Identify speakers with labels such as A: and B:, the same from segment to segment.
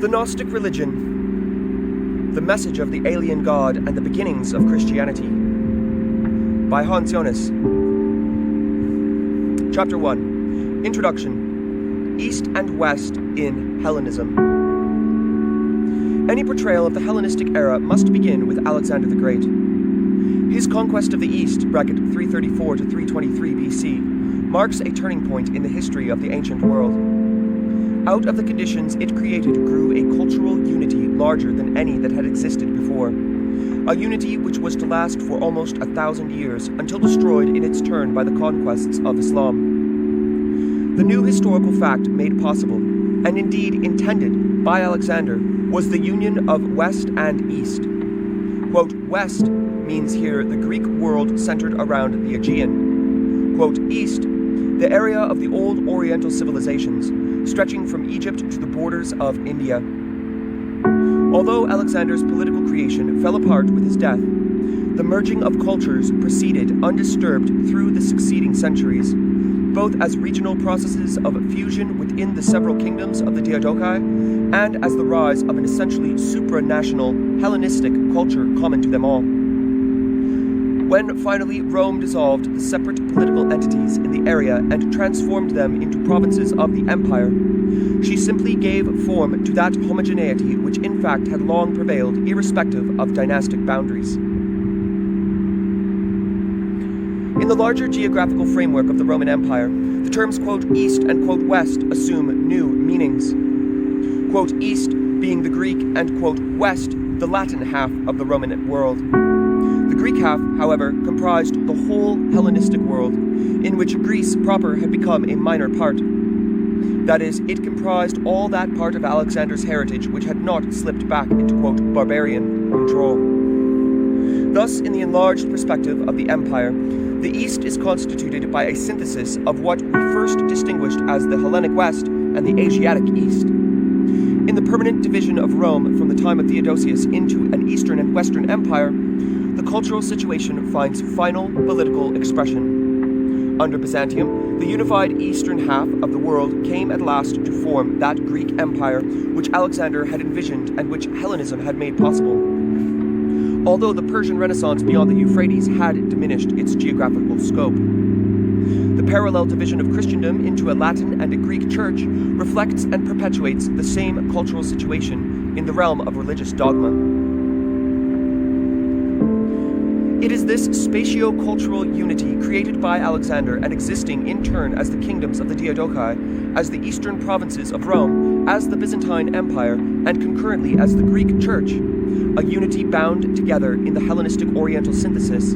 A: The Gnostic Religion, The Message of the Alien God and the Beginnings of Christianity, by Hans Jonas. Chapter 1. Introduction. East and West in Hellenism. Any portrayal of the Hellenistic era must begin with Alexander the Great. His conquest of the East, 334 to 323 BC, marks a turning point in the history of the ancient world. Out of the conditions it created grew a cultural unity larger than any that had existed before, a unity which was to last for almost 1,000 years until destroyed in its turn by the conquests of Islam. The new historical fact made possible, and indeed intended, by Alexander, was the union of West and East. Quote, West means here the Greek world centered around the Aegean. Quote, East, the area of the old Oriental civilizations, stretching from Egypt to the borders of India. Although Alexander's political creation fell apart with his death, the merging of cultures proceeded undisturbed through the succeeding centuries, both as regional processes of fusion within the several kingdoms of the Diadochi, and as the rise of an essentially supranational Hellenistic culture common to them all. When finally Rome dissolved the separate political entities in the area and transformed them into provinces of the empire, she simply gave form to that homogeneity which in fact had long prevailed irrespective of dynastic boundaries. In the larger geographical framework of the Roman Empire, the terms quote, East and quote, West assume new meanings. Quote, East being the Greek and quote, West the Latin half of the Roman world. The Greek half, however, comprised the whole Hellenistic world, in which Greece proper had become a minor part. That is, it comprised all that part of Alexander's heritage which had not slipped back into, quote, barbarian control. Thus, in the enlarged perspective of the empire, the East is constituted by a synthesis of what we first distinguished as the Hellenic West and the Asiatic East. In the permanent division of Rome from the time of Theodosius into an Eastern and Western empire, the cultural situation finds final political expression. Under Byzantium, the unified eastern half of the world came at last to form that Greek empire which Alexander had envisioned and which Hellenism had made possible. Although the Persian Renaissance beyond the Euphrates had diminished its geographical scope. The parallel division of Christendom into a Latin and a Greek church reflects and perpetuates the same cultural situation in the realm of religious dogma. It is this spatio-cultural unity created by Alexander and existing in turn as the kingdoms of the Diadochi, as the eastern provinces of Rome, as the Byzantine Empire, and concurrently as the Greek Church, a unity bound together in the Hellenistic Oriental synthesis,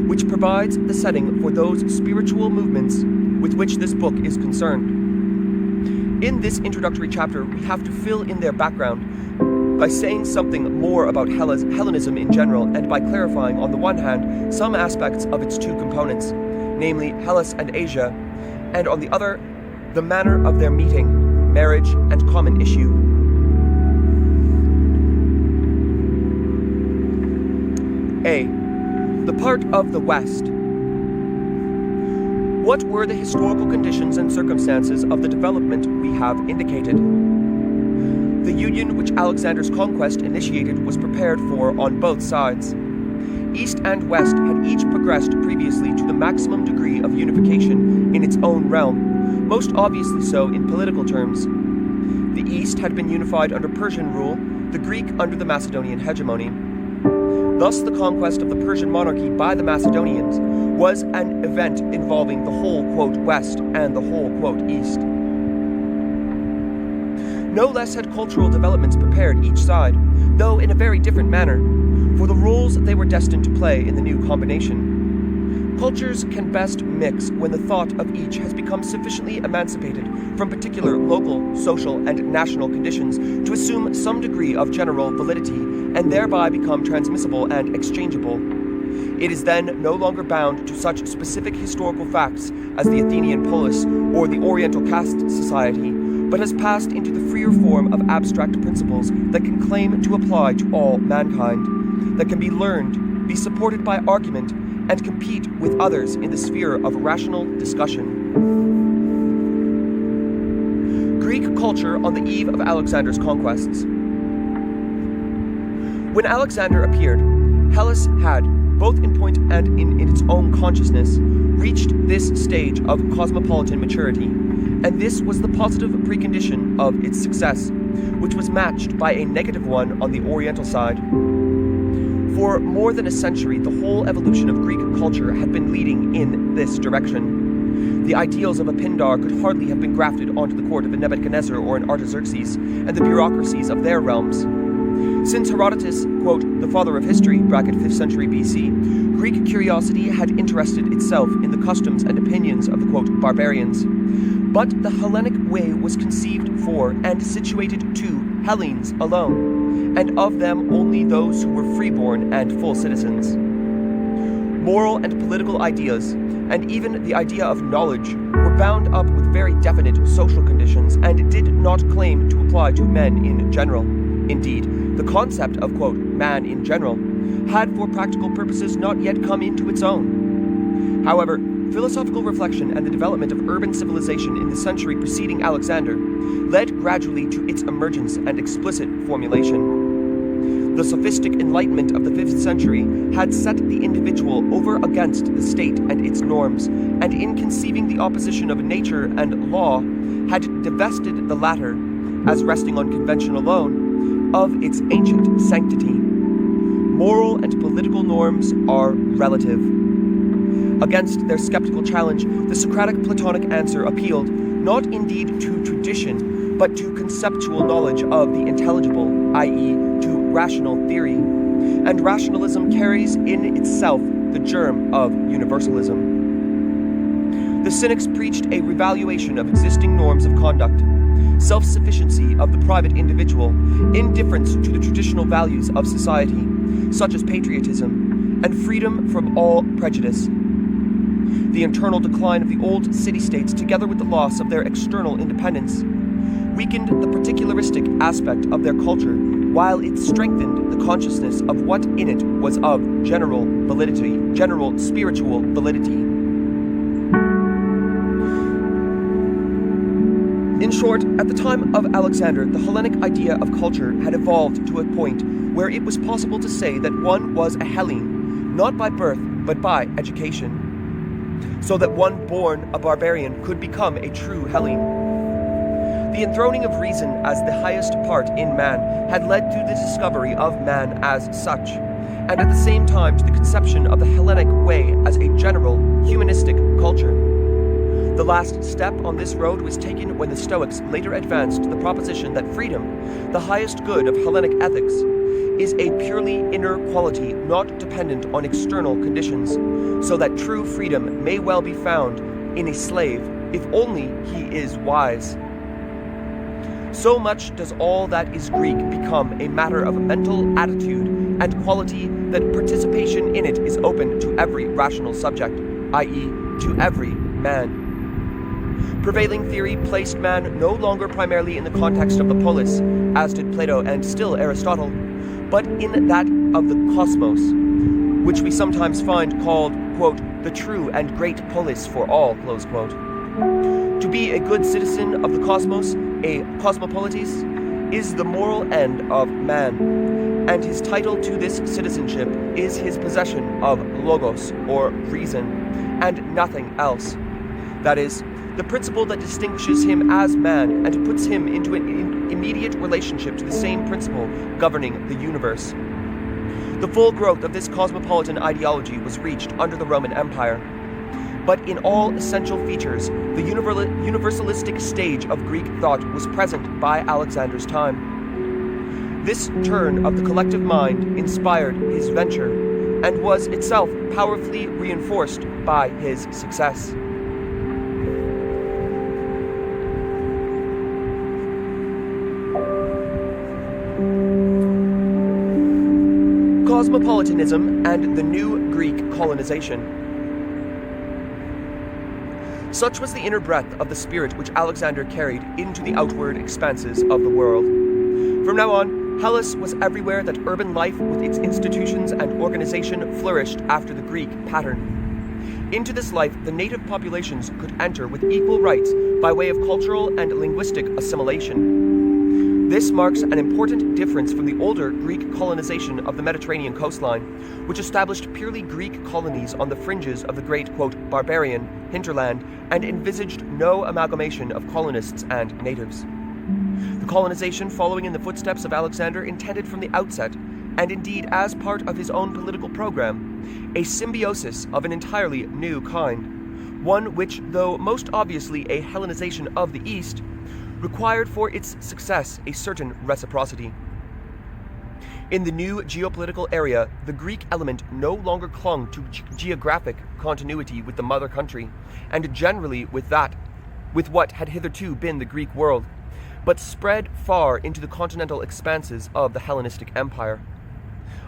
A: which provides the setting for those spiritual movements with which this book is concerned. In this introductory chapter, we have to fill in their background by saying something more about Hellenism in general and by clarifying, on the one hand, some aspects of its two components, namely Hellas and Asia, and on the other, the manner of their meeting, marriage, and common issue. A. The part of the West. What were the historical conditions and circumstances of the development we have indicated? The union which Alexander's conquest initiated was prepared for on both sides. East and West had each progressed previously to the maximum degree of unification in its own realm, most obviously so in political terms. The East had been unified under Persian rule, the Greek under the Macedonian hegemony. Thus, the conquest of the Persian monarchy by the Macedonians was an event involving the whole, quote, West and the whole, quote, East. No less had cultural developments prepared each side, though in a very different manner, for the roles they were destined to play in the new combination. Cultures can best mix when the thought of each has become sufficiently emancipated from particular local, social, and national conditions to assume some degree of general validity and thereby become transmissible and exchangeable. It is then no longer bound to such specific historical facts as the Athenian polis or the Oriental caste society, but has passed into the freer form of abstract principles that can claim to apply to all mankind, that can be learned, be supported by argument, and compete with others in the sphere of rational discussion. Greek culture on the eve of Alexander's conquests. When Alexander appeared, Hellas had, both in point and in its own consciousness, reached this stage of cosmopolitan maturity, and this was the positive precondition of its success, which was matched by a negative one on the Oriental side. For more than a century, the whole evolution of Greek culture had been leading in this direction. The ideals of a Pindar could hardly have been grafted onto the court of a Nebuchadnezzar or an Artaxerxes and the bureaucracies of their realms. Since Herodotus, quote, the father of history, bracket 5th century BC, Greek curiosity had interested itself in the customs and opinions of the, quote, barbarians. But the Hellenic way was conceived for and situated to Hellenes alone, and of them only those who were freeborn and full citizens. Moral and political ideas, and even the idea of knowledge, were bound up with very definite social conditions and did not claim to apply to men in general. Indeed, the concept of, quote, man in general, had for practical purposes not yet come into its own. However, philosophical reflection and the development of urban civilization in the century preceding Alexander led gradually to its emergence and explicit formulation. The sophistic enlightenment of the 5th century had set the individual over against the state and its norms, and in conceiving the opposition of nature and law, had divested the latter, as resting on convention alone, of its ancient sanctity. Moral and political norms are relative. Against their skeptical challenge, the Socratic Platonic answer appealed not indeed to tradition, but to conceptual knowledge of the intelligible, i.e., to rational theory. And rationalism carries in itself the germ of universalism. The Cynics preached a revaluation of existing norms of conduct, self-sufficiency of the private individual, indifference to the traditional values of society, such as patriotism, and freedom from all prejudice. The internal decline of the old city-states, together with the loss of their external independence, weakened the particularistic aspect of their culture, while it strengthened the consciousness of what in it was of general validity, general spiritual validity. In short, at the time of Alexander, the Hellenic idea of culture had evolved to a point where it was possible to say that one was a Hellene, not by birth, but by education, so that one born a barbarian could become a true Hellene. The enthroning of reason as the highest part in man had led to the discovery of man as such, and at the same time to the conception of the Hellenic way as a general, humanistic culture. The last step on this road was taken when the Stoics later advanced the proposition that freedom, the highest good of Hellenic ethics, is a purely inner quality not dependent on external conditions, so that true freedom may well be found in a slave if only he is wise. So much does all that is Greek become a matter of mental attitude and quality that participation in it is open to every rational subject, i.e., to every man. Prevailing theory placed man no longer primarily in the context of the polis, as did Plato and still Aristotle, but in that of the cosmos, which we sometimes find called, quote, the true and great polis for all, close quote. To be a good citizen of the cosmos, a cosmopolites, is the moral end of man, and his title to this citizenship is his possession of logos, or reason, and nothing else. That is, the principle that distinguishes him as man and puts him into an immediate relationship to the same principle governing the universe. The full growth of this cosmopolitan ideology was reached under the Roman Empire, but in all essential features, the universalistic stage of Greek thought was present by Alexander's time. This turn of the collective mind inspired his venture, and was itself powerfully reinforced by his success. Cosmopolitanism and the new Greek colonization. Such was the inner breadth of the spirit which Alexander carried into the outward expanses of the world. From now on, Hellas was everywhere that urban life with its institutions and organization flourished after the Greek pattern. Into this life, the native populations could enter with equal rights by way of cultural and linguistic assimilation. This marks an important difference from the older Greek colonization of the Mediterranean coastline, which established purely Greek colonies on the fringes of the great, quote, barbarian hinterland and envisaged no amalgamation of colonists and natives. The colonization following in the footsteps of Alexander intended from the outset, and indeed as part of his own political program, a symbiosis of an entirely new kind, one which, though most obviously a Hellenization of the East, required for its success a certain reciprocity. In the new geopolitical area, the Greek element no longer clung to geographic continuity with the mother country, and generally with what had hitherto been the Greek world, but spread far into the continental expanses of the Hellenistic Empire.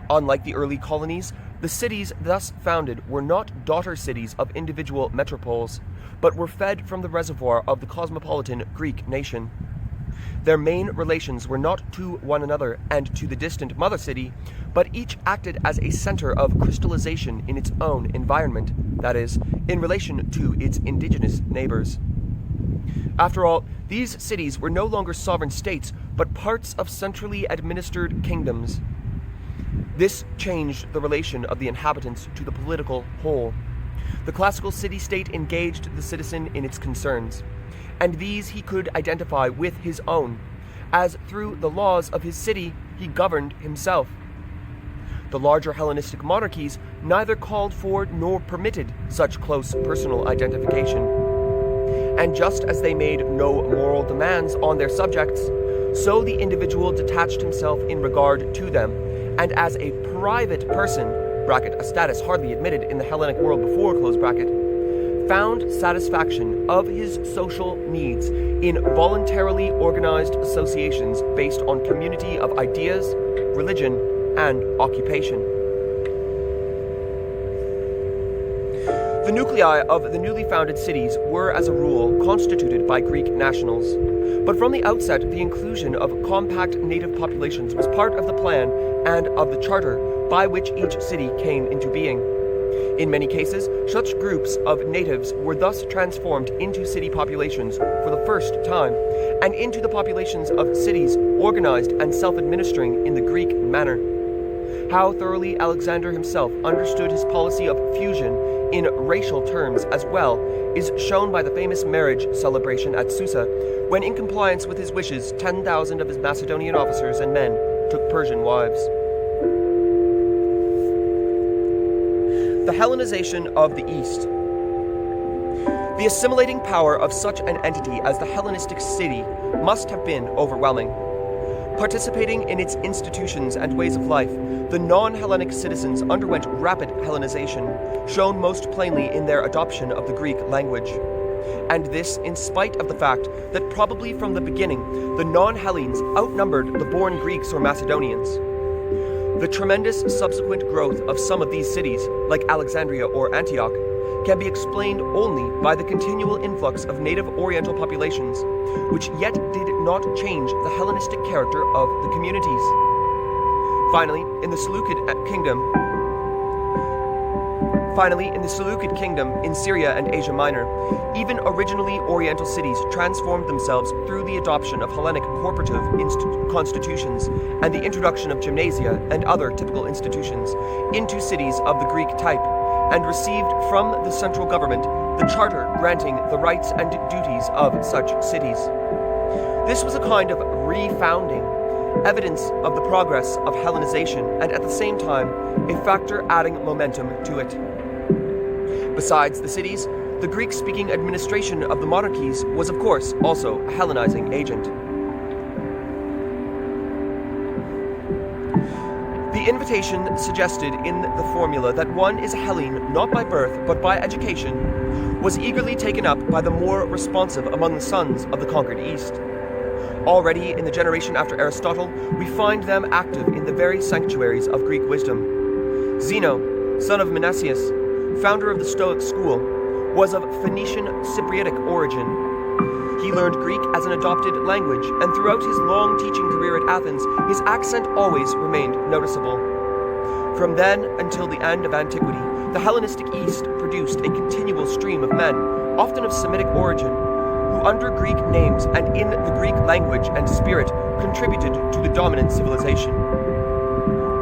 A: Unlike the early colonies, the cities thus founded were not daughter cities of individual metropoles, but were fed from the reservoir of the cosmopolitan Greek nation. Their main relations were not to one another and to the distant mother city, but each acted as a center of crystallization in its own environment, that is, in relation to its indigenous neighbors. After all, these cities were no longer sovereign states, but parts of centrally administered kingdoms. This changed the relation of the inhabitants to the political whole. The classical city-state engaged the citizen in its concerns, and these he could identify with his own, as through the laws of his city he governed himself. The larger Hellenistic monarchies neither called for nor permitted such close personal identification. And just as they made no moral demands on their subjects, so the individual detached himself in regard to them, and as a private person, (a status hardly admitted in the Hellenic world before), found satisfaction of his social needs in voluntarily organized associations based on community of ideas, religion, and occupation. The nuclei of the newly founded cities were, as a rule, constituted by Greek nationals, but from the outset the inclusion of compact native populations was part of the plan and of the charter by which each city came into being. In many cases, such groups of natives were thus transformed into city populations for the first time, and into the populations of cities organized and self-administering in the Greek manner. How thoroughly Alexander himself understood his policy of fusion in racial terms as well is shown by the famous marriage celebration at Susa, when in compliance with his wishes 10,000 of his Macedonian officers and men took Persian wives. The Hellenization of the East. The assimilating power of such an entity as the Hellenistic city must have been overwhelming. Participating in its institutions and ways of life, the non-Hellenic citizens underwent rapid Hellenization, shown most plainly in their adoption of the Greek language. And this in spite of the fact that probably from the beginning, the non-Hellenes outnumbered the born Greeks or Macedonians. The tremendous subsequent growth of some of these cities, like Alexandria or Antioch, can be explained only by the continual influx of native Oriental populations, which yet did not change the Hellenistic character of the communities. Finally, in the Seleucid kingdom in Syria and Asia Minor, even originally Oriental cities transformed themselves through the adoption of Hellenic corporative constitutions and the introduction of gymnasia and other typical institutions into cities of the Greek type, and received from the central government the charter granting the rights and duties of such cities. This was a kind of refounding, evidence of the progress of Hellenization, and at the same time a factor adding momentum to it. Besides the cities, the Greek-speaking administration of the monarchies was of course also a Hellenizing agent. The invitation suggested in the formula that one is a Hellene not by birth but by education was eagerly taken up by the more responsive among the sons of the conquered East. Already in the generation after Aristotle, we find them active in the very sanctuaries of Greek wisdom. Zeno, son of Menesius, founder of the Stoic school, was of Phoenician Cypriotic origin. He learned Greek as an adopted language, and throughout his long teaching career at Athens, his accent always remained noticeable. From then until the end of antiquity, The Hellenistic East produced a continual stream of men, often of Semitic origin, who under Greek names and in the Greek language and spirit contributed to the dominant civilization.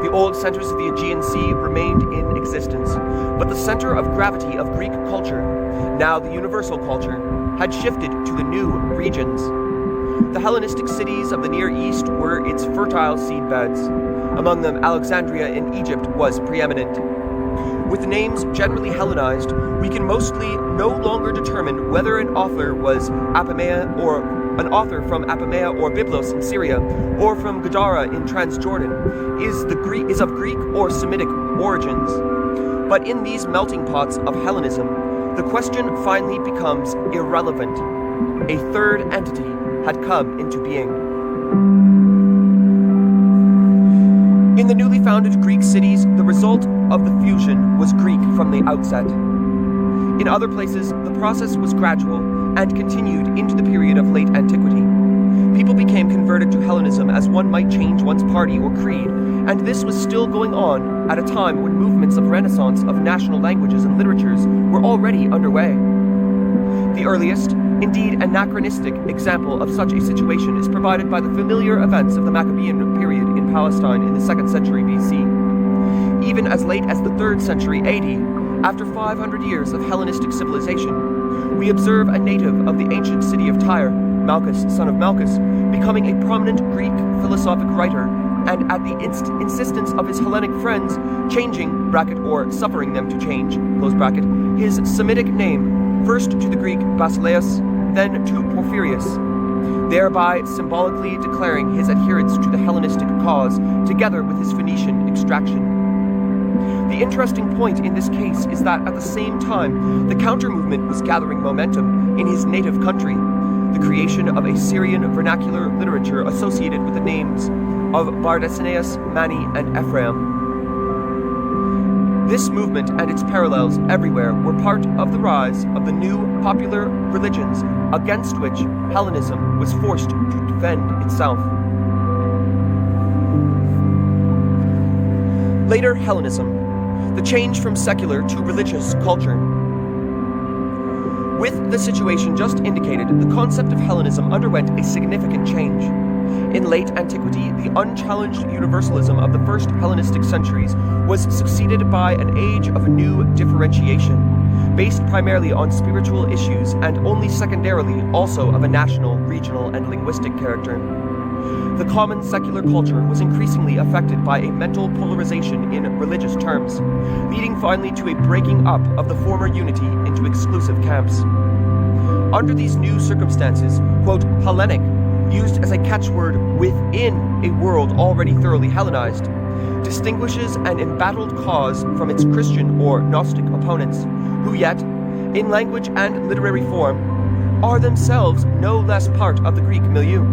A: The old centers of the Aegean Sea remained in existence, but the center of gravity of Greek culture, now the universal culture, had shifted to the new regions. The Hellenistic cities of the Near East were its fertile seedbeds. Among them, Alexandria in Egypt was preeminent. With names generally Hellenized, we can mostly no longer determine whether an author was Apamea or an author from Apamea or Byblos in Syria, or from Gadara in Transjordan, is of Greek or Semitic origins. But in these melting pots of Hellenism, the question finally becomes irrelevant. A third entity had come into being. In the newly founded Greek cities, the result of the fusion was Greek from the outset. In other places, the process was gradual and continued into the period of late antiquity. People became converted to Hellenism as one might change one's party or creed, and this was still going on at a time when movements of renaissance of national languages and literatures were already underway. The earliest, indeed anachronistic, example of such a situation is provided by the familiar events of the Maccabean period in Palestine in the 2nd century BC. Even as late as the 3rd century AD, after 500 years of Hellenistic civilization, we observe a native of the ancient city of Tyre, Malchus, son of Malchus, becoming a prominent Greek philosophic writer, and at the insistence of his Hellenic friends, changing, or suffering them to change, his Semitic name, first to the Greek Basileus, then to Porphyrius, thereby symbolically declaring his adherence to the Hellenistic cause, together with his Phoenician extraction. The interesting point in this case is that at the same time, the counter-movement was gathering momentum in his native country, the creation of a Syrian vernacular literature associated with the names of Bardesaneus, Mani, and Ephraim. This movement and its parallels everywhere were part of the rise of the new popular religions against which Hellenism was forced to defend itself. Later Hellenism, the change from secular to religious culture. With the situation just indicated, the concept of Hellenism underwent a significant change. In late antiquity, the unchallenged universalism of the first Hellenistic centuries was succeeded by an age of new differentiation, based primarily on spiritual issues and only secondarily also of a national, regional, and linguistic character. The common secular culture was increasingly affected by a mental polarization in religious terms, leading finally to a breaking up of the former unity into exclusive camps. Under these new circumstances, quote, Hellenic, used as a catchword within a world already thoroughly Hellenized, distinguishes an embattled cause from its Christian or Gnostic opponents, who yet, in language and literary form, are themselves no less part of the Greek milieu.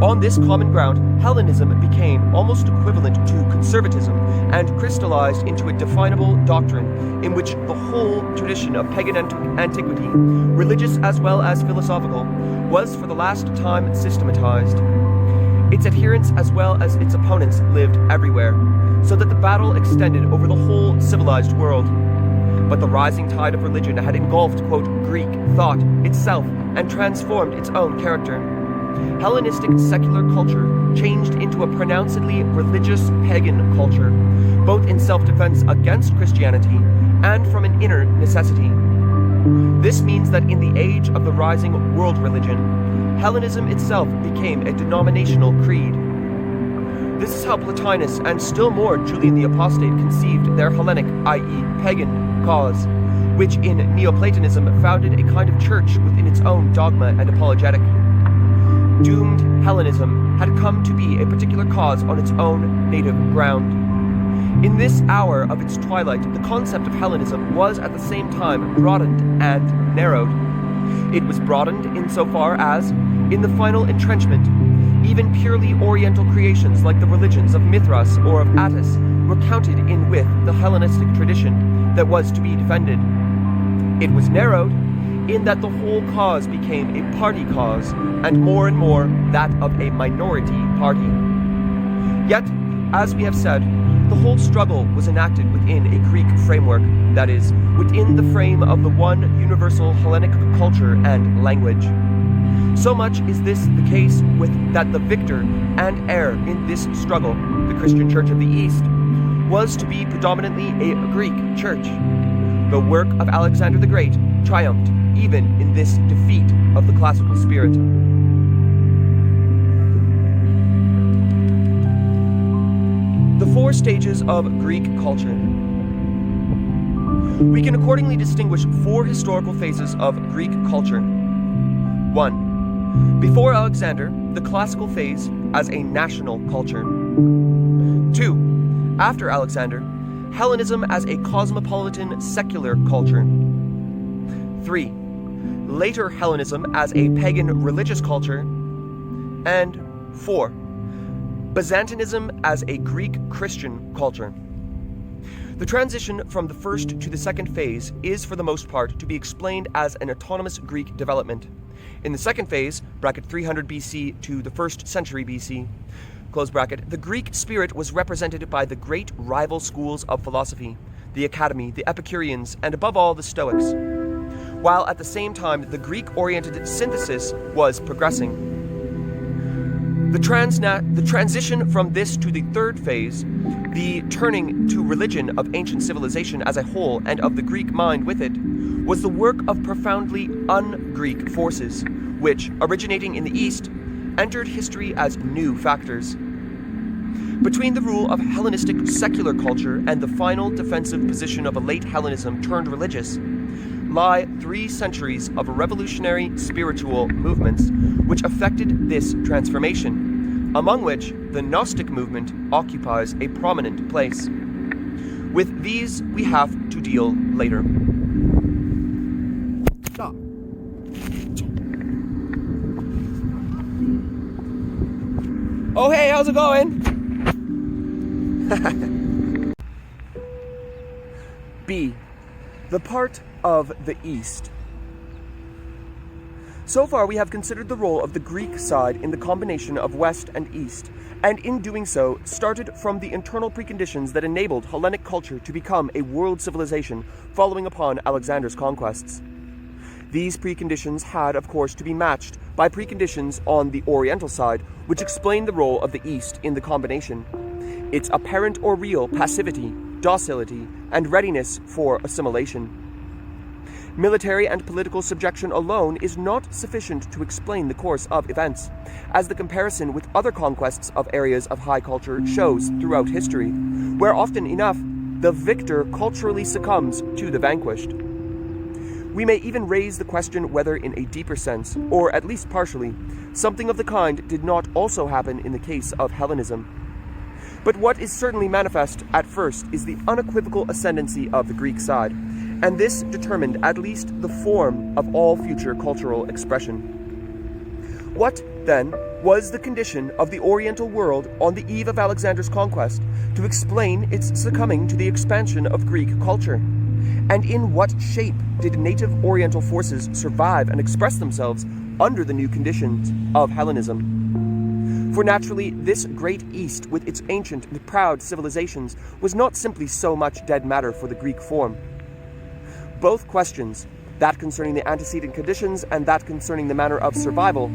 A: On this common ground, Hellenism became almost equivalent to conservatism and crystallized into a definable doctrine in which the whole tradition of pagan antiquity, religious as well as philosophical, was for the last time systematized. Its adherents as well as its opponents lived everywhere, so that the battle extended over the whole civilized world. But the rising tide of religion had engulfed, quote, Greek thought itself and transformed its own character. Hellenistic secular culture changed into a pronouncedly religious pagan culture, both in self-defense against Christianity and from an inner necessity. This means that in the age of the rising world religion, Hellenism itself became a denominational creed. This is how Plotinus and still more Julian the Apostate conceived their Hellenic, i.e. pagan, cause, which in Neoplatonism founded a kind of church within its own dogma and apologetic. Doomed Hellenism had come to be a particular cause on its own native ground. In this hour of its twilight, the concept of Hellenism was at the same time broadened and narrowed. It was broadened insofar as, in the final entrenchment, even purely Oriental creations like the religions of Mithras or of Attis were counted in with the Hellenistic tradition that was to be defended. It was narrowed in that the whole cause became a party cause, and more that of a minority party. Yet, as we have said, the whole struggle was enacted within a Greek framework, that is, within the frame of the one universal Hellenic culture and language. So much is this the case with that the victor and heir in this struggle, the Christian Church of the East, was to be predominantly a Greek church. The work of Alexander the Great triumphed even in this defeat of the classical spirit. The four stages of Greek culture. We can accordingly distinguish four historical phases of Greek culture. 1. Before Alexander, the classical phase as a national culture. 2. After Alexander, Hellenism as a cosmopolitan secular culture. 3. Later Hellenism as a pagan religious culture. And 4. Byzantinism as a Greek Christian culture. The transition from the first to the second phase is for the most part to be explained as an autonomous Greek development. In the second phase, 300 BC to the 1st century BC, the Greek spirit was represented by the great rival schools of philosophy, the Academy, the Epicureans, and above all the Stoics, while at the same time the Greek-oriented synthesis was progressing. The transition from this to the third phase, the turning to religion of ancient civilization as a whole and of the Greek mind with it, was the work of profoundly un-Greek forces, which, originating in the East, entered history as new factors. Between the rule of Hellenistic secular culture and the final defensive position of a late Hellenism turned religious, lie 3 centuries of revolutionary spiritual movements which affected this transformation, among which the Gnostic movement occupies a prominent place. With these we have to deal later. Stop. Oh hey, how's it going? B. The part of the East. So far we have considered the role of the Greek side in the combination of West and East, and in doing so started from the internal preconditions that enabled Hellenic culture to become a world civilization following upon Alexander's conquests. These preconditions had, of course, to be matched by preconditions on the Oriental side, which explain the role of the East in the combination, its apparent or real passivity, docility, and readiness for assimilation. Military and political subjection alone is not sufficient to explain the course of events, as the comparison with other conquests of areas of high culture shows throughout history, where often enough the victor culturally succumbs to the vanquished. We may even raise the question whether in a deeper sense, or at least partially, something of the kind did not also happen in the case of Hellenism. But what is certainly manifest at first is the unequivocal ascendancy of the Greek side, and this determined at least the form of all future cultural expression. What, then, was the condition of the Oriental world on the eve of Alexander's conquest to explain its succumbing to the expansion of Greek culture? And in what shape did native Oriental forces survive and express themselves under the new conditions of Hellenism? For naturally, this great East, with its ancient and proud civilizations, was not simply so much dead matter for the Greek form. Both questions, that concerning the antecedent conditions and that concerning the manner of survival,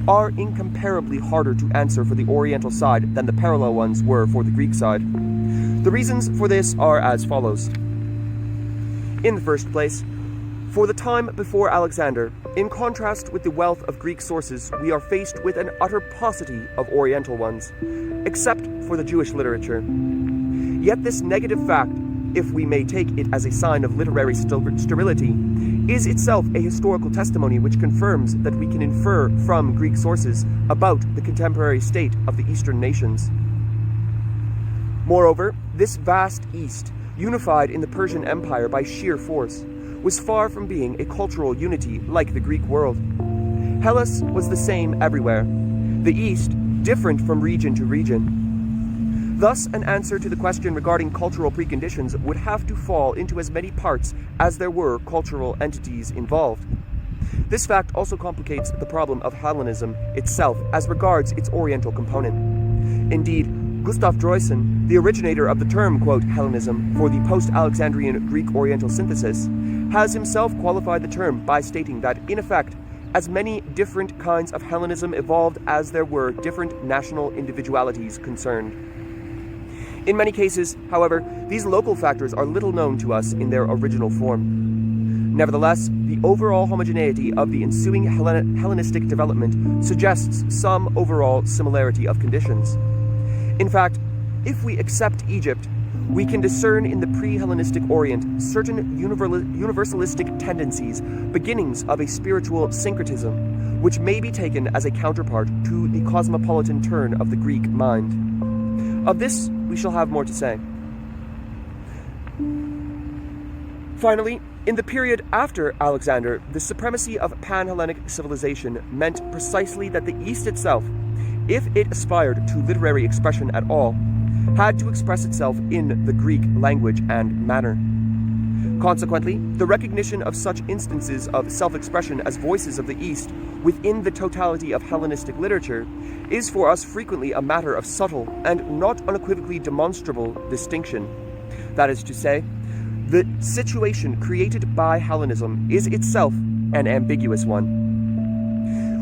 A: are incomparably harder to answer for the Oriental side than the parallel ones were for the Greek side. The reasons for this are as follows. In the first place, for the time before Alexander, in contrast with the wealth of Greek sources, we are faced with an utter paucity of Oriental ones, except for the Jewish literature. Yet this negative fact, if we may take it as a sign of literary sterility, is itself a historical testimony which confirms that we can infer from Greek sources about the contemporary state of the Eastern nations. Moreover, this vast East, unified in the Persian Empire by sheer force, was far from being a cultural unity like the Greek world. Hellas was the same everywhere, the East different from region to region. Thus, an answer to the question regarding cultural preconditions would have to fall into as many parts as there were cultural entities involved. This fact also complicates the problem of Hellenism itself as regards its Oriental component. Indeed, Gustav Droysen, the originator of the term, quote, Hellenism, for the post-Alexandrian Greek-Oriental synthesis, has himself qualified the term by stating that, in effect, as many different kinds of Hellenism evolved as there were different national individualities concerned. In many cases, however, these local factors are little known to us in their original form. Nevertheless, the overall homogeneity of the ensuing Hellenistic development suggests some overall similarity of conditions. In fact, if we accept Egypt, we can discern in the pre-Hellenistic Orient certain universalistic tendencies, beginnings of a spiritual syncretism, which may be taken as a counterpart to the cosmopolitan turn of the Greek mind. Of this, we shall have more to say. Finally, in the period after Alexander, the supremacy of pan-Hellenic civilization meant precisely that the East itself, if it aspired to literary expression at all, had to express itself in the Greek language and manner. Consequently, the recognition of such instances of self-expression as voices of the East within the totality of Hellenistic literature is for us frequently a matter of subtle and not unequivocally demonstrable distinction. That is to say, the situation created by Hellenism is itself an ambiguous one.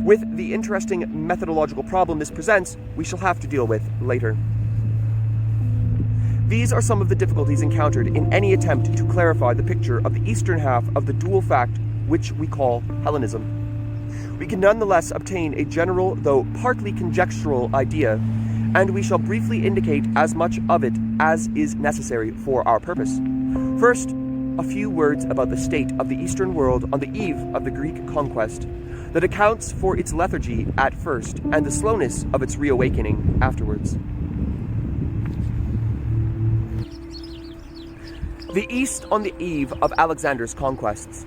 A: With the interesting methodological problem this presents, we shall have to deal with later. These are some of the difficulties encountered in any attempt to clarify the picture of the eastern half of the dual fact which we call Hellenism. We can nonetheless obtain a general, though partly conjectural, idea, and we shall briefly indicate as much of it as is necessary for our purpose. First, a few words about the state of the Eastern world on the eve of the Greek conquest, that accounts for its lethargy at first and the slowness of its reawakening afterwards. The East on the eve of Alexander's conquests.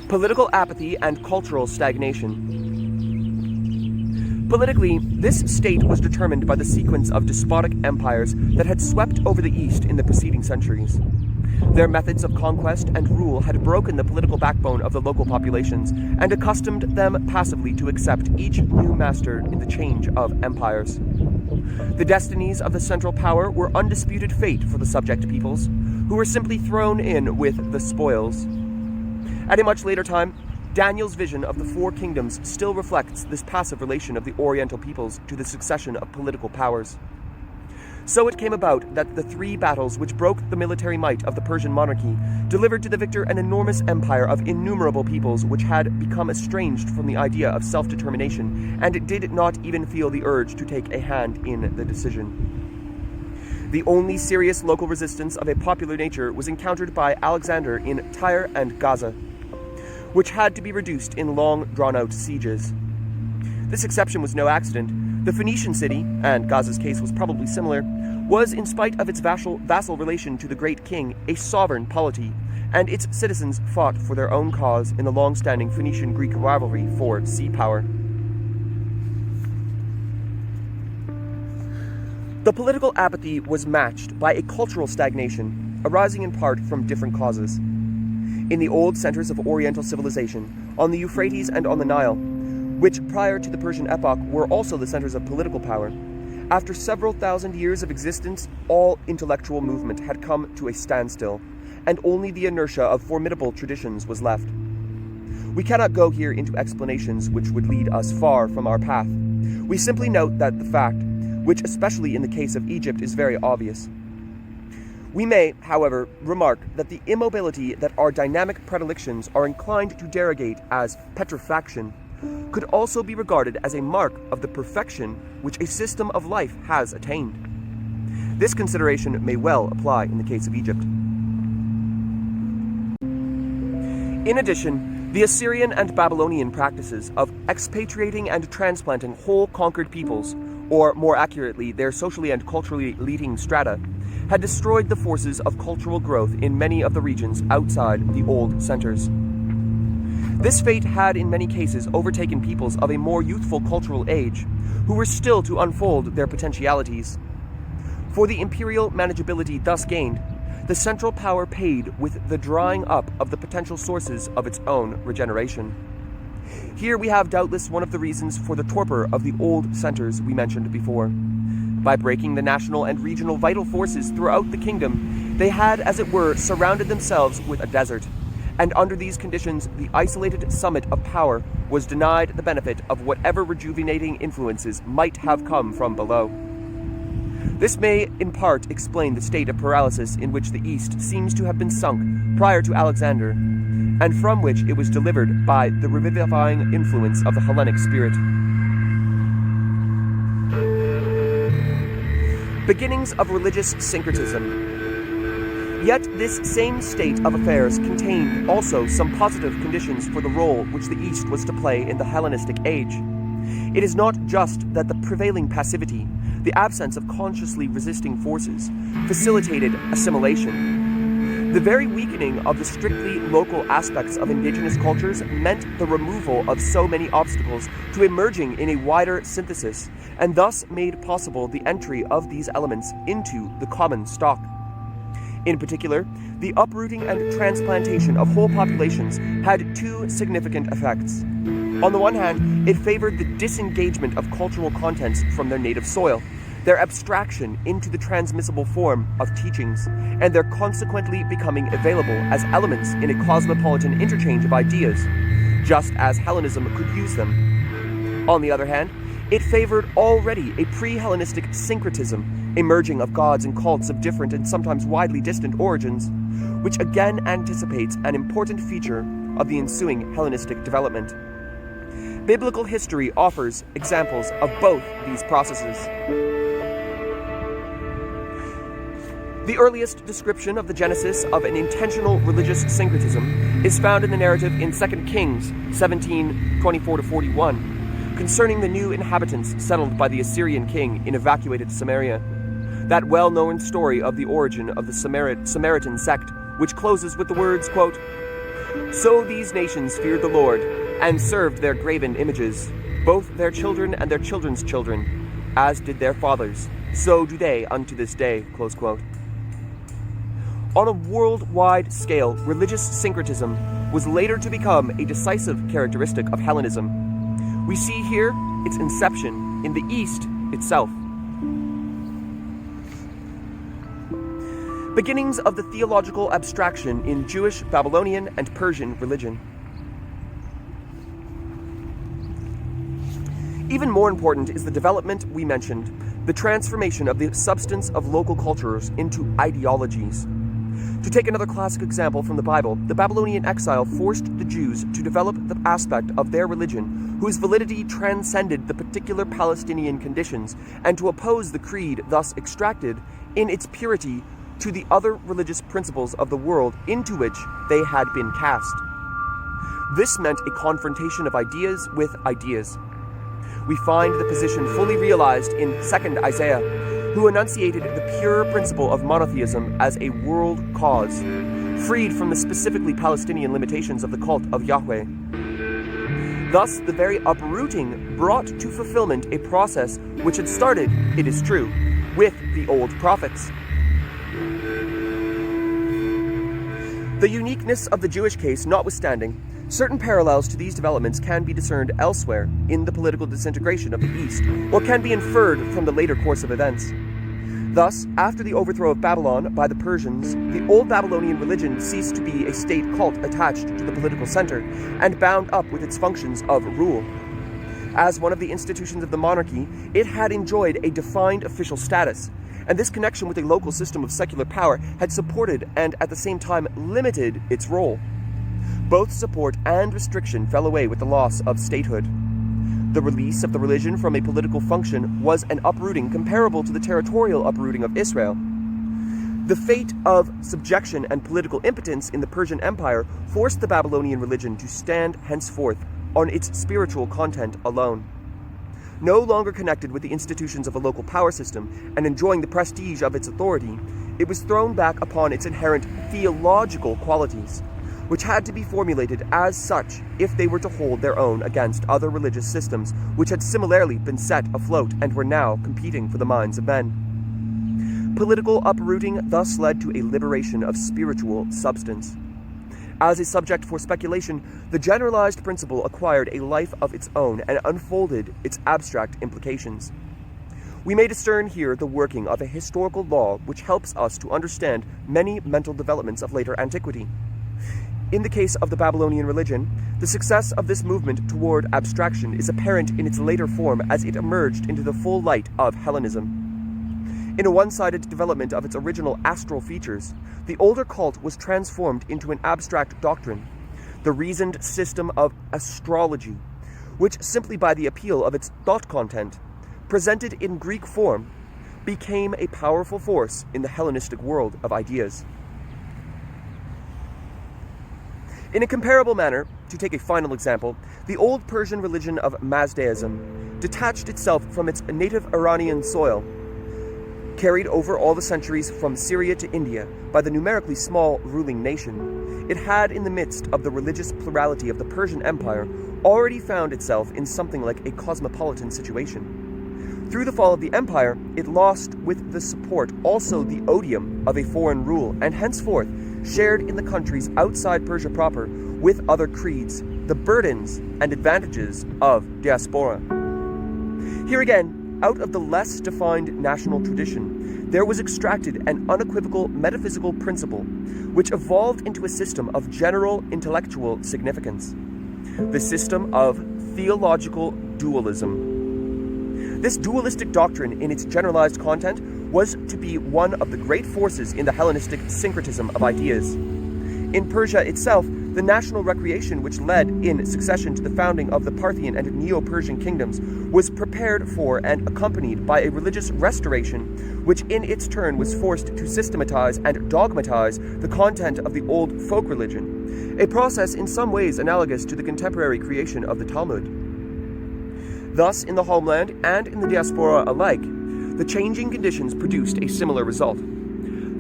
A: Political apathy and cultural stagnation. Politically, this state was determined by the sequence of despotic empires that had swept over the East in the preceding centuries. Their methods of conquest and rule had broken the political backbone of the local populations and accustomed them passively to accept each new master in the change of empires. The destinies of the central power were undisputed fate for the subject peoples, who were simply thrown in with the spoils. At a much later time, Daniel's vision of the four kingdoms still reflects this passive relation of the Oriental peoples to the succession of political powers. So it came about that the three battles which broke the military might of the Persian monarchy delivered to the victor an enormous empire of innumerable peoples which had become estranged from the idea of self-determination and did not even feel the urge to take a hand in the decision. The only serious local resistance of a popular nature was encountered by Alexander in Tyre and Gaza, which had to be reduced in long, drawn-out sieges. This exception was no accident. The Phoenician city, and Gaza's case was probably similar, was, in spite of its vassal relation to the great king, a sovereign polity, and its citizens fought for their own cause in the long-standing Phoenician-Greek rivalry for sea power. The political apathy was matched by a cultural stagnation, arising in part from different causes. In the old centers of Oriental civilization, on the Euphrates and on the Nile, which prior to the Persian epoch were also the centers of political power, after several thousand years of existence, all intellectual movement had come to a standstill, and only the inertia of formidable traditions was left. We cannot go here into explanations which would lead us far from our path. We simply note that the fact, which especially in the case of Egypt is very obvious. We may, however, remark that the immobility that our dynamic predilections are inclined to derogate as petrifaction could also be regarded as a mark of the perfection which a system of life has attained. This consideration may well apply in the case of Egypt. In addition, the Assyrian and Babylonian practices of expatriating and transplanting whole conquered peoples, or more accurately, their socially and culturally leading strata, had destroyed the forces of cultural growth in many of the regions outside the old centers. This fate had in many cases overtaken peoples of a more youthful cultural age, who were still to unfold their potentialities. For the imperial manageability thus gained, the central power paid with the drying up of the potential sources of its own regeneration. Here we have doubtless one of the reasons for the torpor of the old centers we mentioned before. By breaking the national and regional vital forces throughout the kingdom, they had, as it were, surrounded themselves with a desert. And under these conditions, the isolated summit of power was denied the benefit of whatever rejuvenating influences might have come from below. This may, in part, explain the state of paralysis in which the East seems to have been sunk prior to Alexander, and from which it was delivered by the revivifying influence of the Hellenic spirit. Beginnings of religious syncretism. Yet this same state of affairs contained also some positive conditions for the role which the East was to play in the Hellenistic age. It is not just that the prevailing passivity, the absence of consciously resisting forces, facilitated assimilation. The very weakening of the strictly local aspects of indigenous cultures meant the removal of so many obstacles to emerging in a wider synthesis, and thus made possible the entry of these elements into the common stock. In particular, the uprooting and transplantation of whole populations had two significant effects. On the one hand, it favored the disengagement of cultural contents from their native soil, their abstraction into the transmissible form of teachings, and their consequently becoming available as elements in a cosmopolitan interchange of ideas, just as Hellenism could use them. On the other hand, it favored already a pre-Hellenistic syncretism, emerging of gods and cults of different and sometimes widely distant origins, which again anticipates an important feature of the ensuing Hellenistic development. Biblical history offers examples of both these processes. The earliest description of the genesis of an intentional religious syncretism is found in the narrative in 2 Kings 17:24-41, concerning the new inhabitants settled by the Assyrian king in evacuated Samaria. That well-known story of the origin of the Samaritan sect, which closes with the words, quote, "So these nations feared the Lord, and served their graven images, both their children and their children's children, as did their fathers, so do they unto this day," close quote. On a worldwide scale, religious syncretism was later to become a decisive characteristic of Hellenism. We see here its inception in the East itself. Beginnings of the theological abstraction in Jewish, Babylonian, and Persian religion. Even more important is the development we mentioned, the transformation of the substance of local cultures into ideologies. To take another classic example from the Bible, the Babylonian exile forced the Jews to develop the aspect of their religion whose validity transcended the particular Palestinian conditions, and to oppose the creed thus extracted in its purity to the other religious principles of the world into which they had been cast. This meant a confrontation of ideas with ideas. We find the position fully realized in 2nd Isaiah, who enunciated the pure principle of monotheism as a world cause, freed from the specifically Palestinian limitations of the cult of Yahweh. Thus, the very uprooting brought to fulfillment a process which had started, it is true, with the old prophets. The uniqueness of the Jewish case notwithstanding, certain parallels to these developments can be discerned elsewhere in the political disintegration of the East, or can be inferred from the later course of events. Thus, after the overthrow of Babylon by the Persians, the old Babylonian religion ceased to be a state cult attached to the political center and bound up with its functions of rule. As one of the institutions of the monarchy, it had enjoyed a defined official status, and this connection with a local system of secular power had supported and at the same time limited its role. Both support and restriction fell away with the loss of statehood. The release of the religion from a political function was an uprooting comparable to the territorial uprooting of Israel. The fate of subjection and political impotence in the Persian Empire forced the Babylonian religion to stand henceforth on its spiritual content alone. No longer connected with the institutions of a local power system and enjoying the prestige of its authority, it was thrown back upon its inherent theological qualities, which had to be formulated as such if they were to hold their own against other religious systems which had similarly been set afloat and were now competing for the minds of men. Political uprooting thus led to a liberation of spiritual substance. As a subject for speculation, the generalized principle acquired a life of its own and unfolded its abstract implications. We may discern here the working of a historical law which helps us to understand many mental developments of later antiquity. In the case of the Babylonian religion, the success of this movement toward abstraction is apparent in its later form as it emerged into the full light of Hellenism. In a one-sided development of its original astral features, the older cult was transformed into an abstract doctrine, the reasoned system of astrology, which simply by the appeal of its thought content, presented in Greek form, became a powerful force in the Hellenistic world of ideas. In a comparable manner, to take a final example, the old Persian religion of Mazdaism detached itself from its native Iranian soil, carried over all the centuries from Syria to India by the numerically small ruling nation. It had, in the midst of the religious plurality of the Persian Empire, already found itself in something like a cosmopolitan situation. Through the fall of the empire, it lost with the support also the odium of a foreign rule, and henceforth shared in the countries outside Persia proper with other creeds the burdens and advantages of diaspora. Here again, out of the less defined national tradition, there was extracted an unequivocal metaphysical principle which evolved into a system of general intellectual significance, the system of theological dualism. This dualistic doctrine in its generalized content was to be one of the great forces in the Hellenistic syncretism of ideas. In Persia itself, the national recreation which led in succession to the founding of the Parthian and Neo-Persian kingdoms was prepared for and accompanied by a religious restoration which in its turn was forced to systematize and dogmatize the content of the old folk religion, a process in some ways analogous to the contemporary creation of the Talmud. Thus, in the homeland and in the diaspora alike, the changing conditions produced a similar result.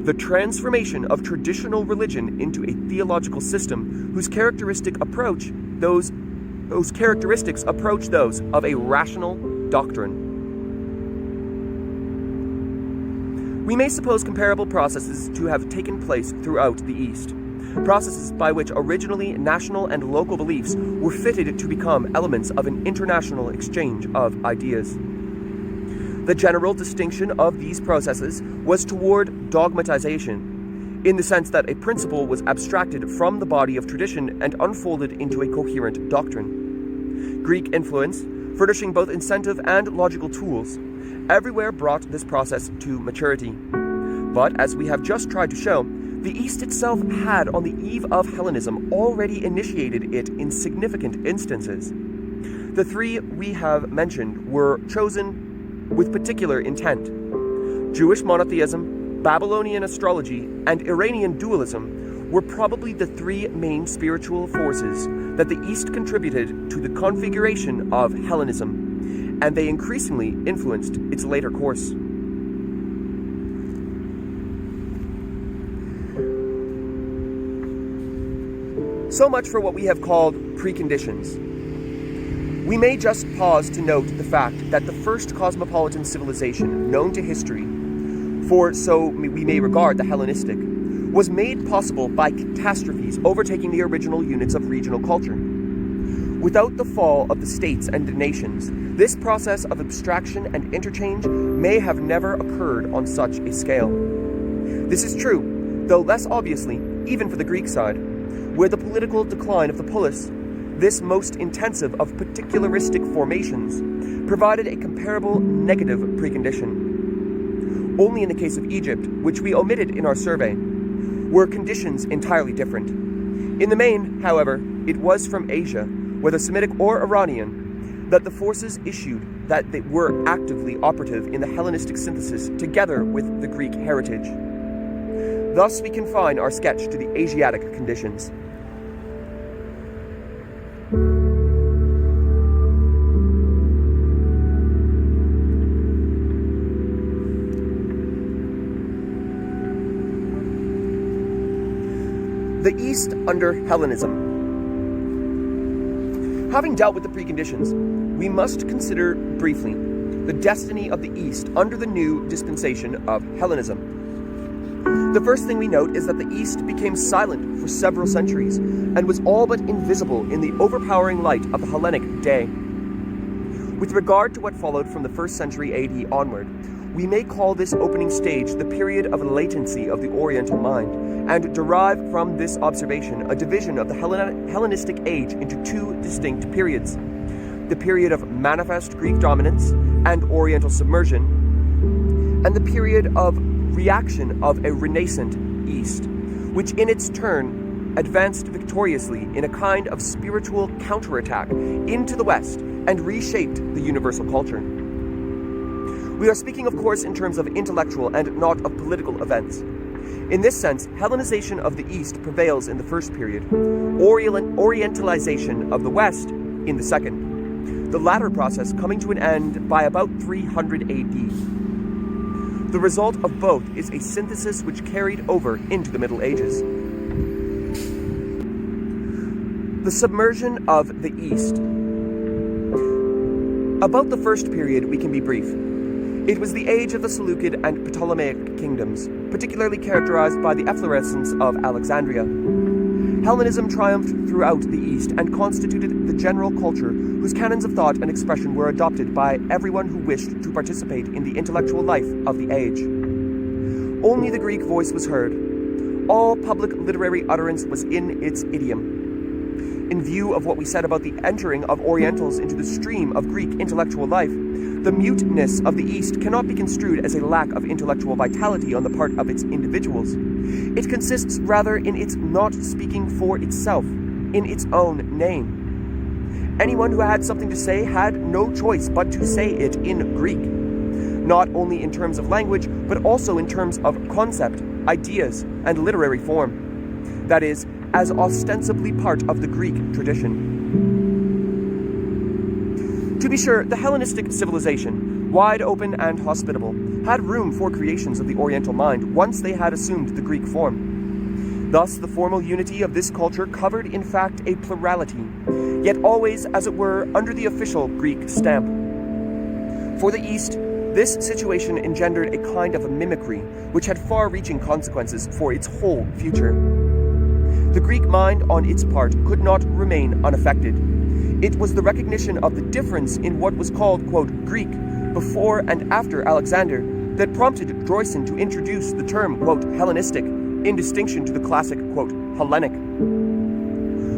A: The transformation of traditional religion into a theological system whose characteristics approach those of a rational doctrine. We may suppose comparable processes to have taken place throughout the East, processes by which originally national and local beliefs were fitted to become elements of an international exchange of ideas. The general distinction of these processes was toward dogmatization, in the sense that a principle was abstracted from the body of tradition and unfolded into a coherent doctrine. Greek influence, furnishing both incentive and logical tools, everywhere brought this process to maturity. But, as we have just tried to show, the East itself had, on the eve of Hellenism, already initiated it in significant instances. The three we have mentioned were chosen with particular intent. Jewish monotheism, Babylonian astrology, and Iranian dualism were probably the three main spiritual forces that the East contributed to the configuration of Hellenism, and they increasingly influenced its later course. So much for what we have called preconditions. We may just pause to note the fact that the first cosmopolitan civilization known to history, for so we may regard the Hellenistic, was made possible by catastrophes overtaking the original units of regional culture. Without the fall of the states and the nations, this process of abstraction and interchange may have never occurred on such a scale. This is true, though less obviously, even for the Greek side, where the political decline of the polis, this most intensive of particularistic formations, provided a comparable negative precondition. Only in the case of Egypt, which we omitted in our survey, were conditions entirely different. In the main, however, it was from Asia, whether Semitic or Iranian, that the forces issued that they were actively operative in the Hellenistic synthesis together with the Greek heritage. Thus we confine our sketch to the Asiatic conditions. The East under Hellenism. Having dealt with the preconditions, we must consider briefly the destiny of the East under the new dispensation of Hellenism. The first thing we note is that the East became silent for several centuries and was all but invisible in the overpowering light of the Hellenic day. With regard to what followed from the 1st century AD onward, we may call this opening stage the period of latency of the Oriental mind, and derive from this observation a division of the Hellenistic age into two distinct periods: the period of manifest Greek dominance and Oriental submersion, and the period of reaction of a renascent East, which in its turn advanced victoriously in a kind of spiritual counterattack into the West and reshaped the universal culture. We are speaking, of course, in terms of intellectual and not of political events. In this sense, Hellenization of the East prevails in the first period, Orientalization of the West in the second, the latter process coming to an end by about 300 AD. The result of both is a synthesis which carried over into the Middle Ages. The submersion of the East. About the first period we can be brief. It was the age of the Seleucid and Ptolemaic kingdoms, particularly characterized by the efflorescence of Alexandria. Hellenism triumphed throughout the East and constituted the general culture whose canons of thought and expression were adopted by everyone who wished to participate in the intellectual life of the age. Only the Greek voice was heard. All public literary utterance was in its idiom. In view of what we said about the entering of Orientals into the stream of Greek intellectual life, the muteness of the East cannot be construed as a lack of intellectual vitality on the part of its individuals. It consists rather in its not speaking for itself, in its own name. Anyone who had something to say had no choice but to say it in Greek, not only in terms of language, but also in terms of concept, ideas, and literary form. That is, as ostensibly part of the Greek tradition. To be sure, the Hellenistic civilization, wide open and hospitable, had room for creations of the Oriental mind once they had assumed the Greek form. Thus, the formal unity of this culture covered in fact a plurality, yet always, as it were, under the official Greek stamp. For the East, this situation engendered a kind of mimicry which had far-reaching consequences for its whole future. The Greek mind, on its part, could not remain unaffected. It was the recognition of the difference in what was called, quote, Greek, before and after Alexander, that prompted Droysen to introduce the term, quote, Hellenistic, in distinction to the classic, quote, Hellenic.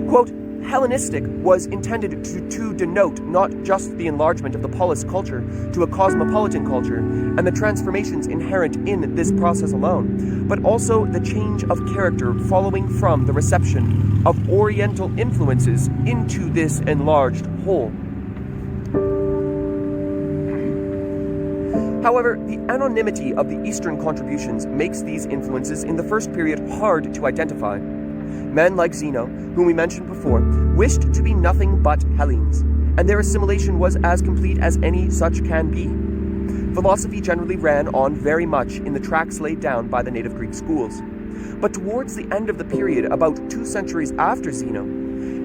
A: Quote, Hellenistic was intended to denote not just the enlargement of the polis culture to a cosmopolitan culture and the transformations inherent in this process alone, but also the change of character following from the reception of Oriental influences into this enlarged whole. However, the anonymity of the Eastern contributions makes these influences in the first period hard to identify. Men like Zeno, whom we mentioned before, wished to be nothing but Hellenes, and their assimilation was as complete as any such can be. Philosophy generally ran on very much in the tracks laid down by the native Greek schools. But towards the end of the period, about 2 centuries after Zeno,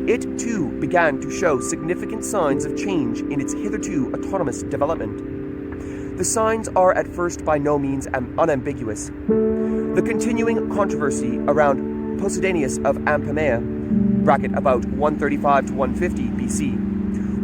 A: it too began to show significant signs of change in its hitherto autonomous development. The signs are at first by no means unambiguous. The continuing controversy around Posidonius of Apamea, about 135 to 150 BC,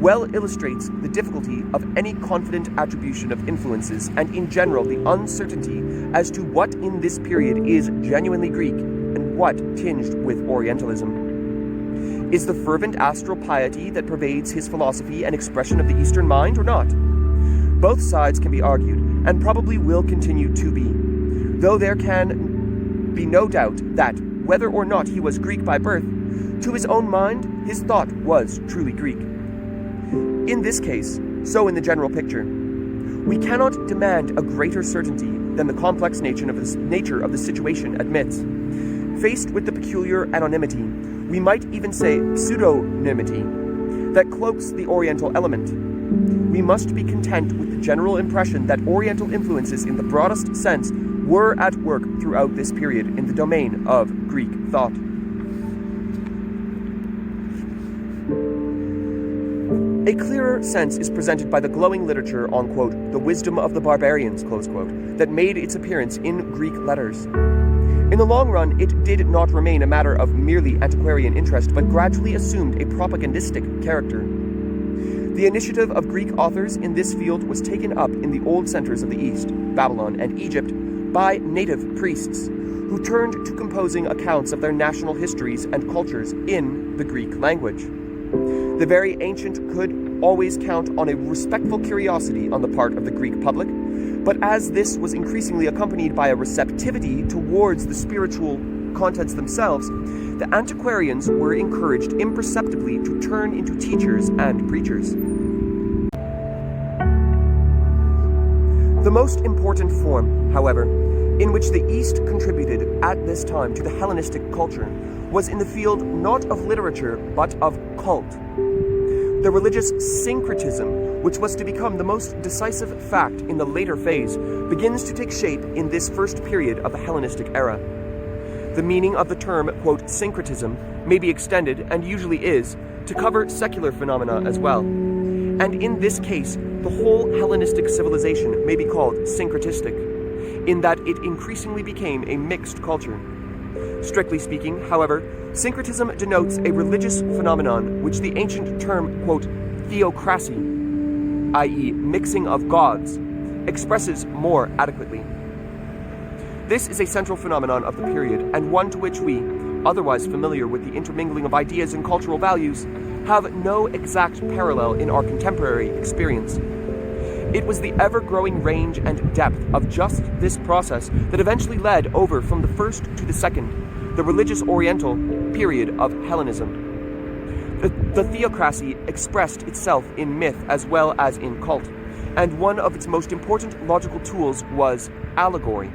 A: well illustrates the difficulty of any confident attribution of influences and in general the uncertainty as to what in this period is genuinely Greek and what tinged with Orientalism. Is the fervent astral piety that pervades his philosophy an expression of the Eastern mind or not? Both sides can be argued and probably will continue to be, though there can be no doubt that whether or not he was Greek by birth, to his own mind, his thought was truly Greek. In this case, so in the general picture, we cannot demand a greater certainty than the complex nature of the situation admits. Faced with the peculiar anonymity, we might even say pseudonymity, that cloaks the Oriental element, we must be content with the general impression that Oriental influences in the broadest sense were at work throughout this period in the domain of Greek thought. A clearer sense is presented by the glowing literature on, quote, the wisdom of the barbarians, close quote, that made its appearance in Greek letters. In the long run, it did not remain a matter of merely antiquarian interest, but gradually assumed a propagandistic character. The initiative of Greek authors in this field was taken up in the old centers of the East, Babylon and Egypt, by native priests, who turned to composing accounts of their national histories and cultures in the Greek language. The very ancient could always count on a respectful curiosity on the part of the Greek public, but as this was increasingly accompanied by a receptivity towards the spiritual contents themselves, the antiquarians were encouraged imperceptibly to turn into teachers and preachers. The most important form, however, in which the East contributed at this time to the Hellenistic culture was in the field not of literature but of cult. The religious syncretism, which was to become the most decisive fact in the later phase, begins to take shape in this first period of the Hellenistic era. The meaning of the term, quote, syncretism may be extended, and usually is, to cover secular phenomena as well. And in this case, the whole Hellenistic civilization may be called syncretistic, in that it increasingly became a mixed culture. Strictly speaking, however, syncretism denotes a religious phenomenon which the ancient term, quote, theocracy, i.e. mixing of gods, expresses more adequately. This is a central phenomenon of the period, and one to which we, otherwise familiar with the intermingling of ideas and cultural values, have no exact parallel in our contemporary experience. It was the ever-growing range and depth of just this process that eventually led over from the first to the second, the religious Oriental period of Hellenism. The theocracy expressed itself in myth as well as in cult, and one of its most important logical tools was allegory,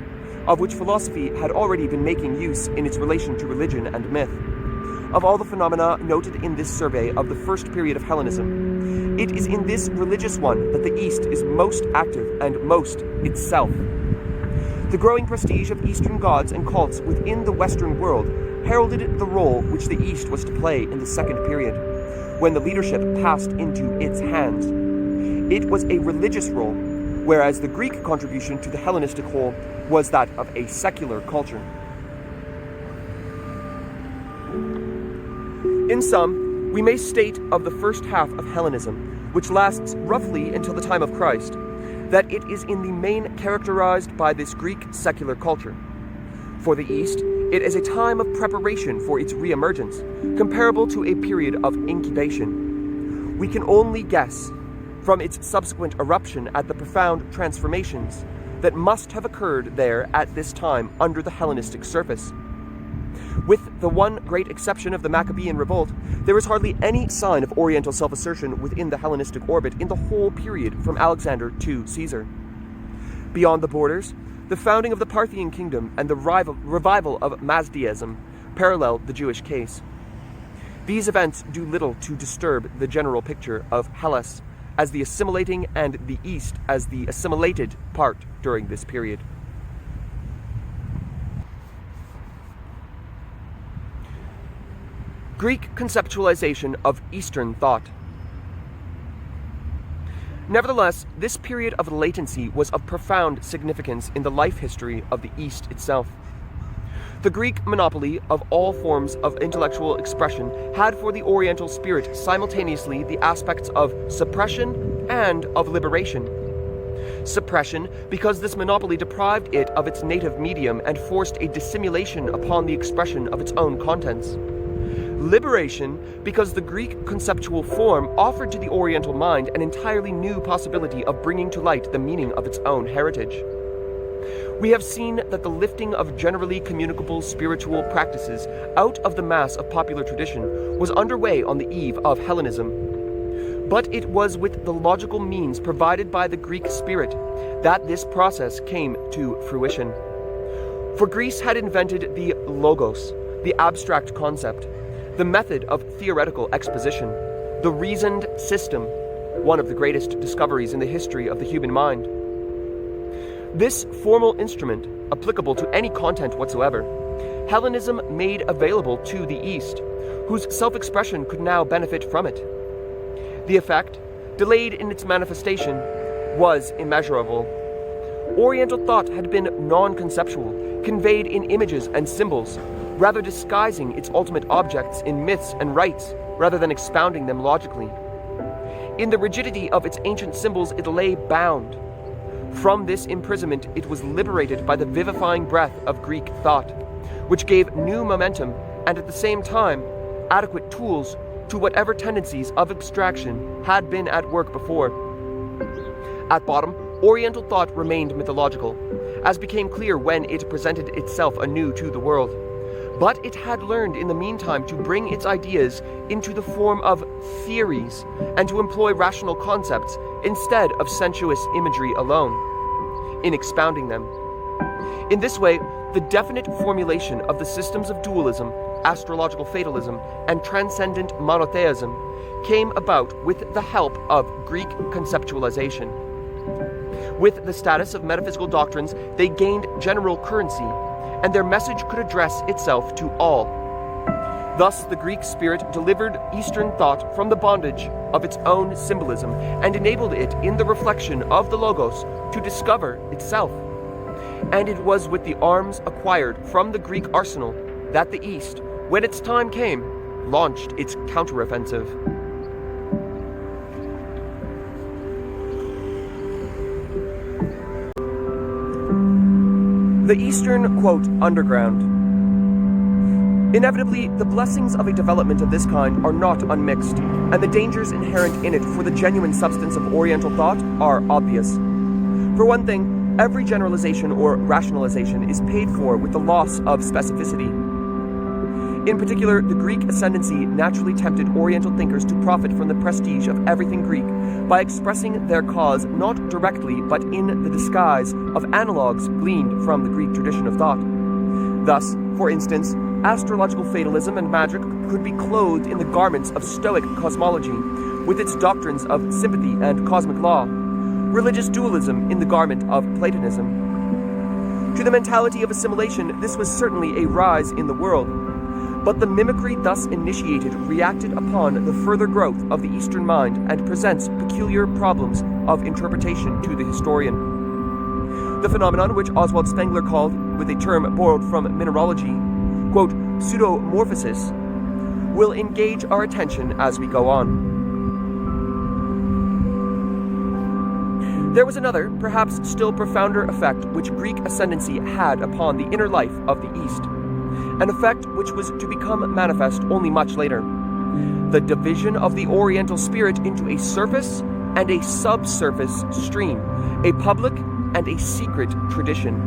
A: of which philosophy had already been making use in its relation to religion and myth. Of all the phenomena noted in this survey of the first period of Hellenism, it is in this religious one that the East is most active and most itself. The growing prestige of Eastern gods and cults within the Western world heralded the role which the East was to play in the second period, when the leadership passed into its hands. It was a religious role, whereas the Greek contribution to the Hellenistic whole was that of a secular culture. In sum, we may state of the first half of Hellenism, which lasts roughly until the time of Christ, that it is in the main characterized by this Greek secular culture. For the East, it is a time of preparation for its re-emergence, comparable to a period of incubation. We can only guess, from its subsequent eruption at the profound transformations that must have occurred there at this time under the Hellenistic surface. With the one great exception of the Maccabean revolt, there is hardly any sign of Oriental self-assertion within the Hellenistic orbit in the whole period from Alexander to Caesar. Beyond the borders, the founding of the Parthian kingdom and the revival of Mazdaism parallel the Jewish case. These events do little to disturb the general picture of Hellas as the assimilating and the East as the assimilated part during this period. Greek conceptualization of Eastern thought. Nevertheless, this period of latency was of profound significance in the life history of the East itself. The Greek monopoly of all forms of intellectual expression had for the Oriental spirit simultaneously the aspects of suppression and of liberation. Suppression, because this monopoly deprived it of its native medium and forced a dissimulation upon the expression of its own contents. Liberation, because the Greek conceptual form offered to the Oriental mind an entirely new possibility of bringing to light the meaning of its own heritage. We have seen that the lifting of generally communicable spiritual practices out of the mass of popular tradition was underway on the eve of Hellenism. But it was with the logical means provided by the Greek spirit that this process came to fruition. For Greece had invented the logos, the abstract concept, the method of theoretical exposition, the reasoned system, one of the greatest discoveries in the history of the human mind. This formal instrument, applicable to any content whatsoever, Hellenism made available to the East, whose self-expression could now benefit from it. The effect, delayed in its manifestation, was immeasurable. Oriental thought had been non-conceptual, conveyed in images and symbols, rather disguising its ultimate objects in myths and rites rather than expounding them logically. In the rigidity of its ancient symbols, it lay bound. From this imprisonment, it was liberated by the vivifying breath of Greek thought, which gave new momentum and at the same time adequate tools to whatever tendencies of abstraction had been at work before. At bottom, Oriental thought remained mythological, as became clear when it presented itself anew to the world. But it had learned in the meantime to bring its ideas into the form of theories and to employ rational concepts instead of sensuous imagery alone, in expounding them. In this way, the definite formulation of the systems of dualism, astrological fatalism, and transcendent monotheism came about with the help of Greek conceptualization. With the status of metaphysical doctrines, they gained general currency, and their message could address itself to all. Thus, the Greek spirit delivered Eastern thought from the bondage of its own symbolism and enabled it in the reflection of the Logos to discover itself. And it was with the arms acquired from the Greek arsenal that the East, when its time came, launched its counteroffensive. The Eastern, quote, underground. Inevitably, the blessings of a development of this kind are not unmixed, and the dangers inherent in it for the genuine substance of Oriental thought are obvious. For one thing, every generalization or rationalization is paid for with the loss of specificity. In particular, the Greek ascendancy naturally tempted Oriental thinkers to profit from the prestige of everything Greek by expressing their cause not directly but in the disguise of analogues gleaned from the Greek tradition of thought. Thus, for instance, astrological fatalism and magic could be clothed in the garments of Stoic cosmology, with its doctrines of sympathy and cosmic law, religious dualism in the garment of Platonism. To the mentality of assimilation, this was certainly a rise in the world. But the mimicry thus initiated reacted upon the further growth of the Eastern mind and presents peculiar problems of interpretation to the historian. The phenomenon which Oswald Spengler called, with a term borrowed from mineralogy, quote, pseudomorphosis, will engage our attention as we go on. There was another, perhaps still profounder effect which Greek ascendancy had upon the inner life of the East. An effect which was to become manifest only much later. The division of the Oriental spirit into a surface and a subsurface stream, a public and a secret tradition.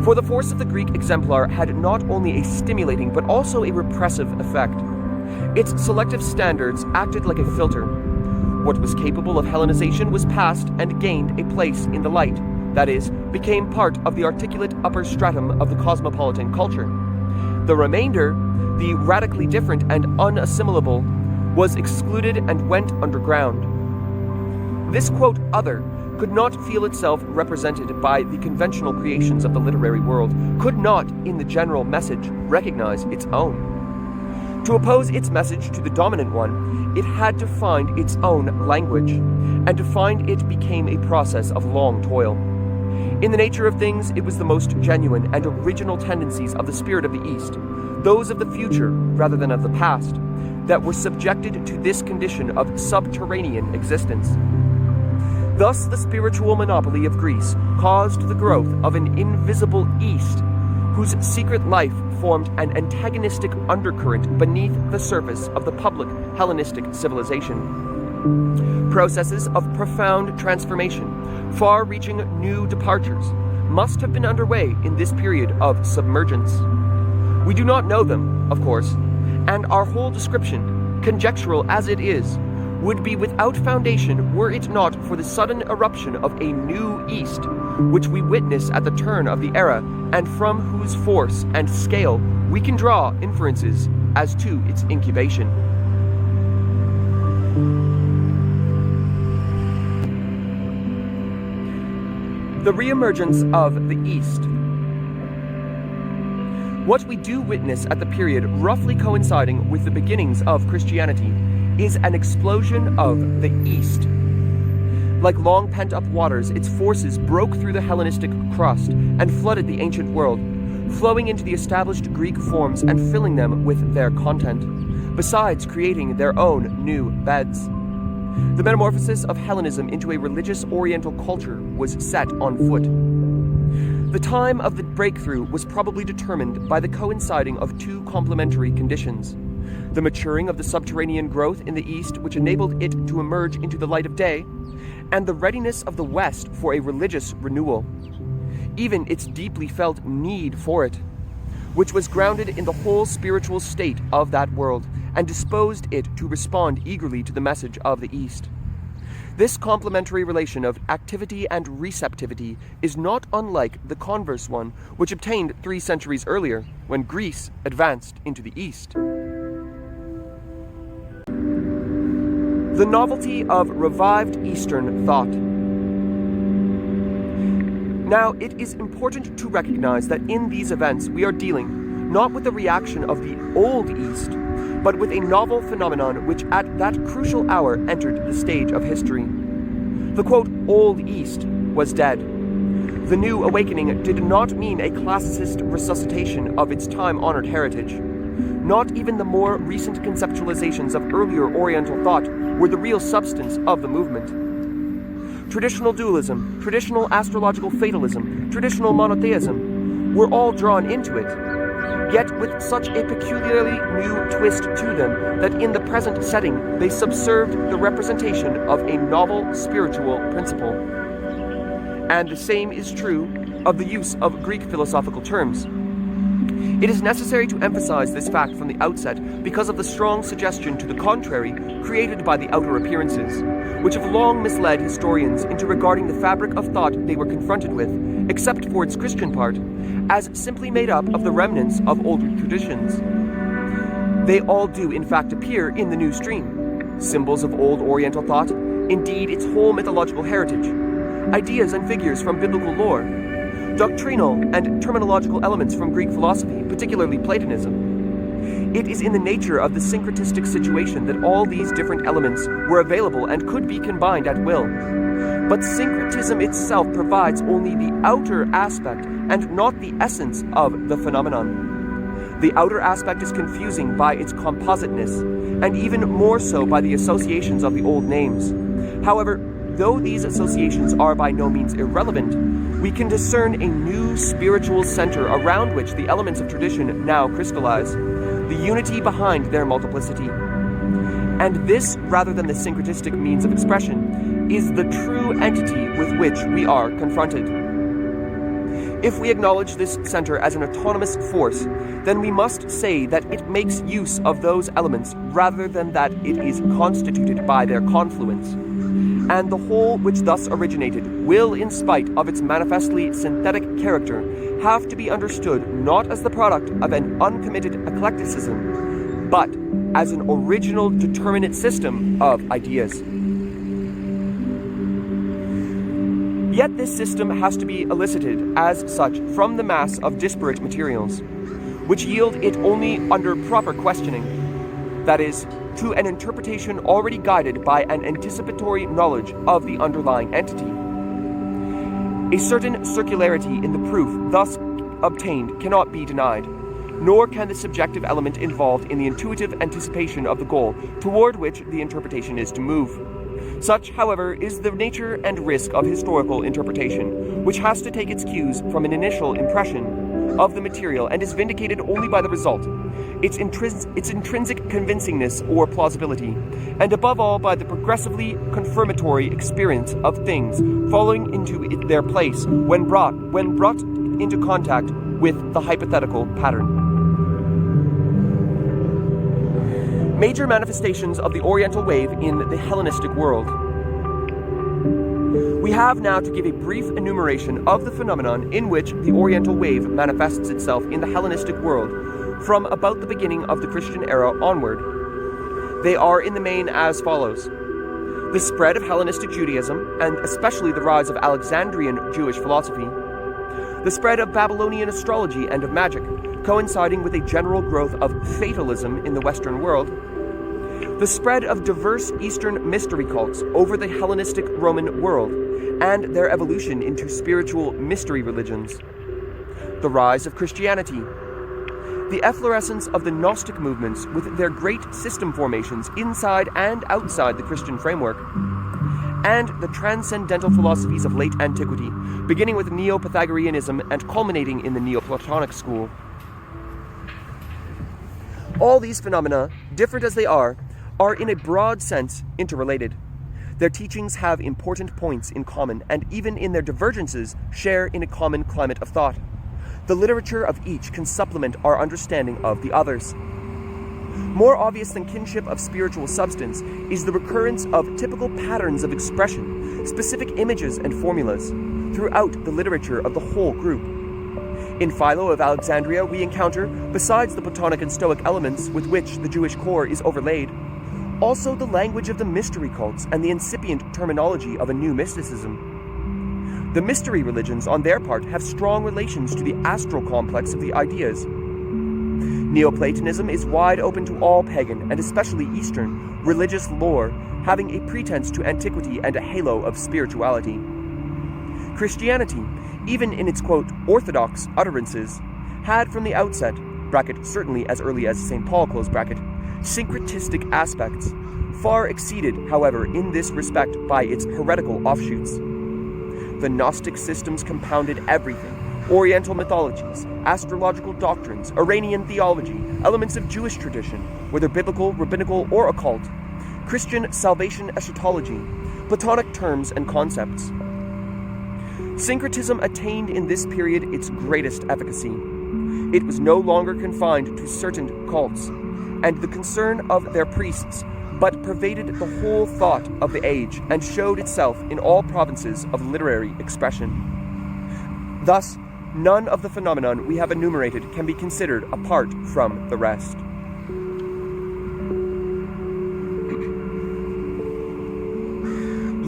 A: For the force of the Greek exemplar had not only a stimulating but also a repressive effect. Its selective standards acted like a filter. What was capable of Hellenization was passed and gained a place in the light. That is, became part of the articulate upper stratum of the cosmopolitan culture. The remainder, the radically different and unassimilable, was excluded and went underground. This, quote, other, could not feel itself represented by the conventional creations of the literary world, could not, in the general message, recognize its own. To oppose its message to the dominant one, it had to find its own language, and to find it became a process of long toil. In the nature of things, it was the most genuine and original tendencies of the spirit of the East, those of the future rather than of the past, that were subjected to this condition of subterranean existence. Thus, the spiritual monopoly of Greece caused the growth of an invisible East, whose secret life formed an antagonistic undercurrent beneath the surface of the public Hellenistic civilization. Processes of profound transformation, far-reaching new departures, must have been underway in this period of submergence. We do not know them, of course, and our whole description, conjectural as it is, would be without foundation were it not for the sudden eruption of a new East, which we witness at the turn of the era, and from whose force and scale we can draw inferences as to its incubation. The reemergence of the East. What we do witness at the period roughly coinciding with the beginnings of Christianity is an explosion of the East. Like long pent-up waters, its forces broke through the Hellenistic crust and flooded the ancient world, flowing into the established Greek forms and filling them with their content, besides creating their own new beds. The metamorphosis of Hellenism into a religious Oriental culture was set on foot. The time of the breakthrough was probably determined by the coinciding of two complementary conditions: the maturing of the subterranean growth in the East, which enabled it to emerge into the light of day, and the readiness of the West for a religious renewal, even its deeply felt need for it, which was grounded in the whole spiritual state of that world and disposed it to respond eagerly to the message of the East. This complementary relation of activity and receptivity is not unlike the converse one which obtained 3 centuries earlier, when Greece advanced into the East. The novelty of revived Eastern thought. Now, it is important to recognize that in these events we are dealing not with the reaction of the Old East, but with a novel phenomenon which at that crucial hour entered the stage of history. The quote, Old East was dead. The new awakening did not mean a classicist resuscitation of its time-honored heritage. Not even the more recent conceptualizations of earlier Oriental thought were the real substance of the movement. Traditional dualism, traditional astrological fatalism, traditional monotheism were all drawn into it, yet with such a peculiarly new twist to them that in the present setting they subserved the representation of a novel spiritual principle. And the same is true of the use of Greek philosophical terms. It is necessary to emphasize this fact from the outset because of the strong suggestion to the contrary created by the outer appearances, which have long misled historians into regarding the fabric of thought they were confronted with, except for its Christian part, as simply made up of the remnants of older traditions. They all do in fact appear in the new stream, symbols of old Oriental thought, indeed its whole mythological heritage, ideas and figures from biblical lore, doctrinal and terminological elements from Greek philosophy, particularly Platonism. It is in the nature of the syncretistic situation that all these different elements were available and could be combined at will. But syncretism itself provides only the outer aspect and not the essence of the phenomenon. The outer aspect is confusing by its compositeness, and even more so by the associations of the old names. However, though these associations are by no means irrelevant, we can discern a new spiritual center around which the elements of tradition now crystallize, the unity behind their multiplicity. And this, rather than the syncretistic means of expression, is the true entity with which we are confronted. If we acknowledge this center as an autonomous force, then we must say that it makes use of those elements rather than that it is constituted by their confluence. And the whole which thus originated will, in spite of its manifestly synthetic character, have to be understood not as the product of an uncommitted eclecticism, but as an original determinate system of ideas. Yet this system has to be elicited as such from the mass of disparate materials, which yield it only under proper questioning, that is, to an interpretation already guided by an anticipatory knowledge of the underlying entity. A certain circularity in the proof thus obtained cannot be denied, nor can the subjective element involved in the intuitive anticipation of the goal toward which the interpretation is to move. Such, however, is the nature and risk of historical interpretation, which has to take its cues from an initial impression of the material and is vindicated only by the result, its intrinsic convincingness or plausibility, and above all by the progressively confirmatory experience of things falling into their place when brought into contact with the hypothetical pattern. Major manifestations of the Oriental wave in the Hellenistic world. We have now to give a brief enumeration of the phenomenon in which the Oriental wave manifests itself in the Hellenistic world from about the beginning of the Christian era onward. They are in the main as follows: the spread of Hellenistic Judaism, and especially the rise of Alexandrian Jewish philosophy, the spread of Babylonian astrology and of magic, coinciding with a general growth of fatalism in the Western world, the spread of diverse Eastern mystery cults over the Hellenistic Roman world, and their evolution into spiritual mystery religions, the rise of Christianity, The efflorescence of the Gnostic movements with their great system formations inside and outside the Christian framework, and the transcendental philosophies of late antiquity, beginning with Neo-Pythagoreanism and culminating in the Neoplatonic school. All these phenomena, different as they are in a broad sense interrelated. Their teachings have important points in common, and even in their divergences share in a common climate of thought. The literature of each can supplement our understanding of the others. More obvious than kinship of spiritual substance is the recurrence of typical patterns of expression, specific images and formulas, throughout the literature of the whole group. In Philo of Alexandria, we encounter, besides the Platonic and Stoic elements with which the Jewish core is overlaid, also the language of the mystery cults and the incipient terminology of a new mysticism. The mystery religions, on their part, have strong relations to the astral complex of the ideas. Neoplatonism is wide open to all pagan, and especially Eastern, religious lore, having a pretense to antiquity and a halo of spirituality. Christianity, even in its, quote, orthodox utterances, had from the outset, bracket certainly as early as St. Paul, close bracket, syncretistic aspects, far exceeded, however, in this respect by its heretical offshoots. The Gnostic systems compounded everything: Oriental mythologies, astrological doctrines, Iranian theology, elements of Jewish tradition, whether biblical, rabbinical, or occult, Christian salvation eschatology, Platonic terms and concepts. Syncretism attained in this period its greatest efficacy. It was no longer confined to certain cults and the concern of their priests, but pervaded the whole thought of the age and showed itself in all provinces of literary expression. Thus, none of the phenomena we have enumerated can be considered apart from the rest.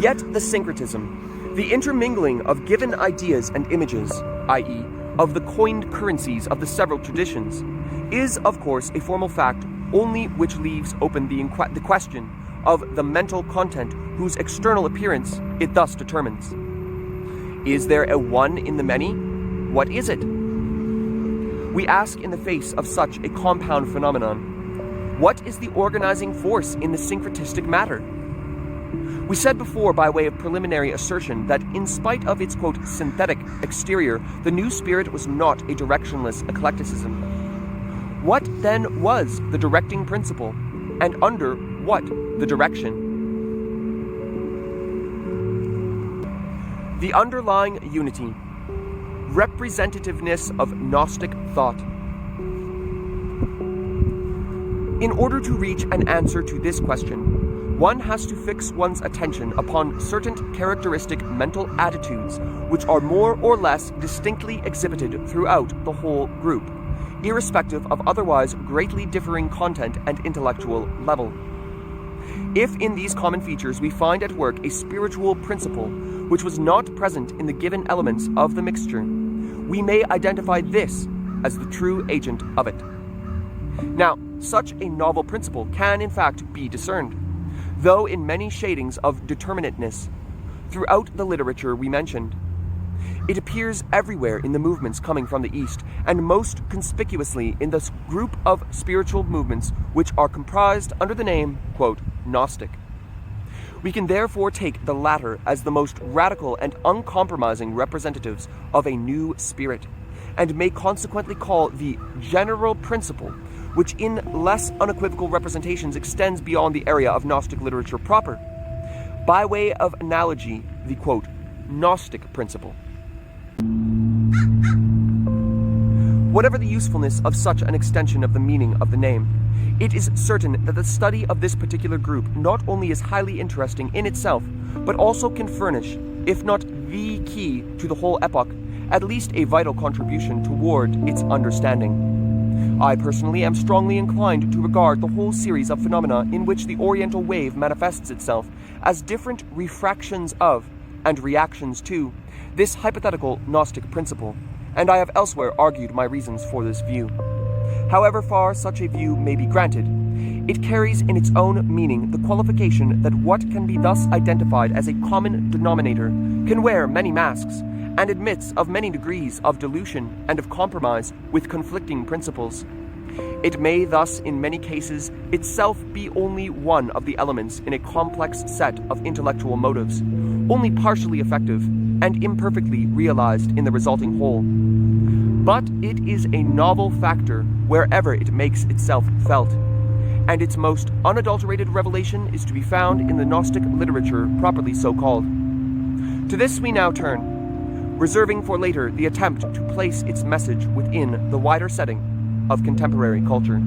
A: Yet the syncretism, the intermingling of given ideas and images, i.e., of the coined currencies of the several traditions, is, of course, a formal fact only which leaves open the question of the mental content whose external appearance it thus determines. Is there a one in the many? What is it? We ask in the face of such a compound phenomenon, what is the organizing force in the syncretistic matter? We said before, by way of preliminary assertion, that in spite of its, quote, synthetic exterior, the new spirit was not a directionless eclecticism. What then was the directing principle, and under what the direction? The underlying unity, representativeness of Gnostic thought. In order to reach an answer to this question, one has to fix one's attention upon certain characteristic mental attitudes which are more or less distinctly exhibited throughout the whole group, irrespective of otherwise greatly differing content and intellectual level. If in these common features we find at work a spiritual principle which was not present in the given elements of the mixture, we may identify this as the true agent of it. Now, such a novel principle can in fact be discerned, though in many shadings of determinateness, throughout the literature we mentioned. It appears everywhere in the movements coming from the East, and most conspicuously in this group of spiritual movements which are comprised under the name, quote, Gnostic. We can therefore take the latter as the most radical and uncompromising representatives of a new spirit, and may consequently call the general principle, which in less unequivocal representations extends beyond the area of Gnostic literature proper, by way of analogy, the, quote, Gnostic principle. Whatever the usefulness of such an extension of the meaning of the name, it is certain that the study of this particular group not only is highly interesting in itself, but also can furnish, if not the key to the whole epoch, at least a vital contribution toward its understanding. I personally am strongly inclined to regard the whole series of phenomena in which the Oriental wave manifests itself as different refractions of, and reactions to, this hypothetical Gnostic principle, and I have elsewhere argued my reasons for this view. However far such a view may be granted, it carries in its own meaning the qualification that what can be thus identified as a common denominator can wear many masks, and admits of many degrees of dilution and of compromise with conflicting principles. It may thus, in many cases, itself be only one of the elements in a complex set of intellectual motives, only partially effective and imperfectly realized in the resulting whole. But it is a novel factor wherever it makes itself felt, and its most unadulterated revelation is to be found in the Gnostic literature properly so called. To this we now turn, reserving for later the attempt to place its message within the wider setting of contemporary culture.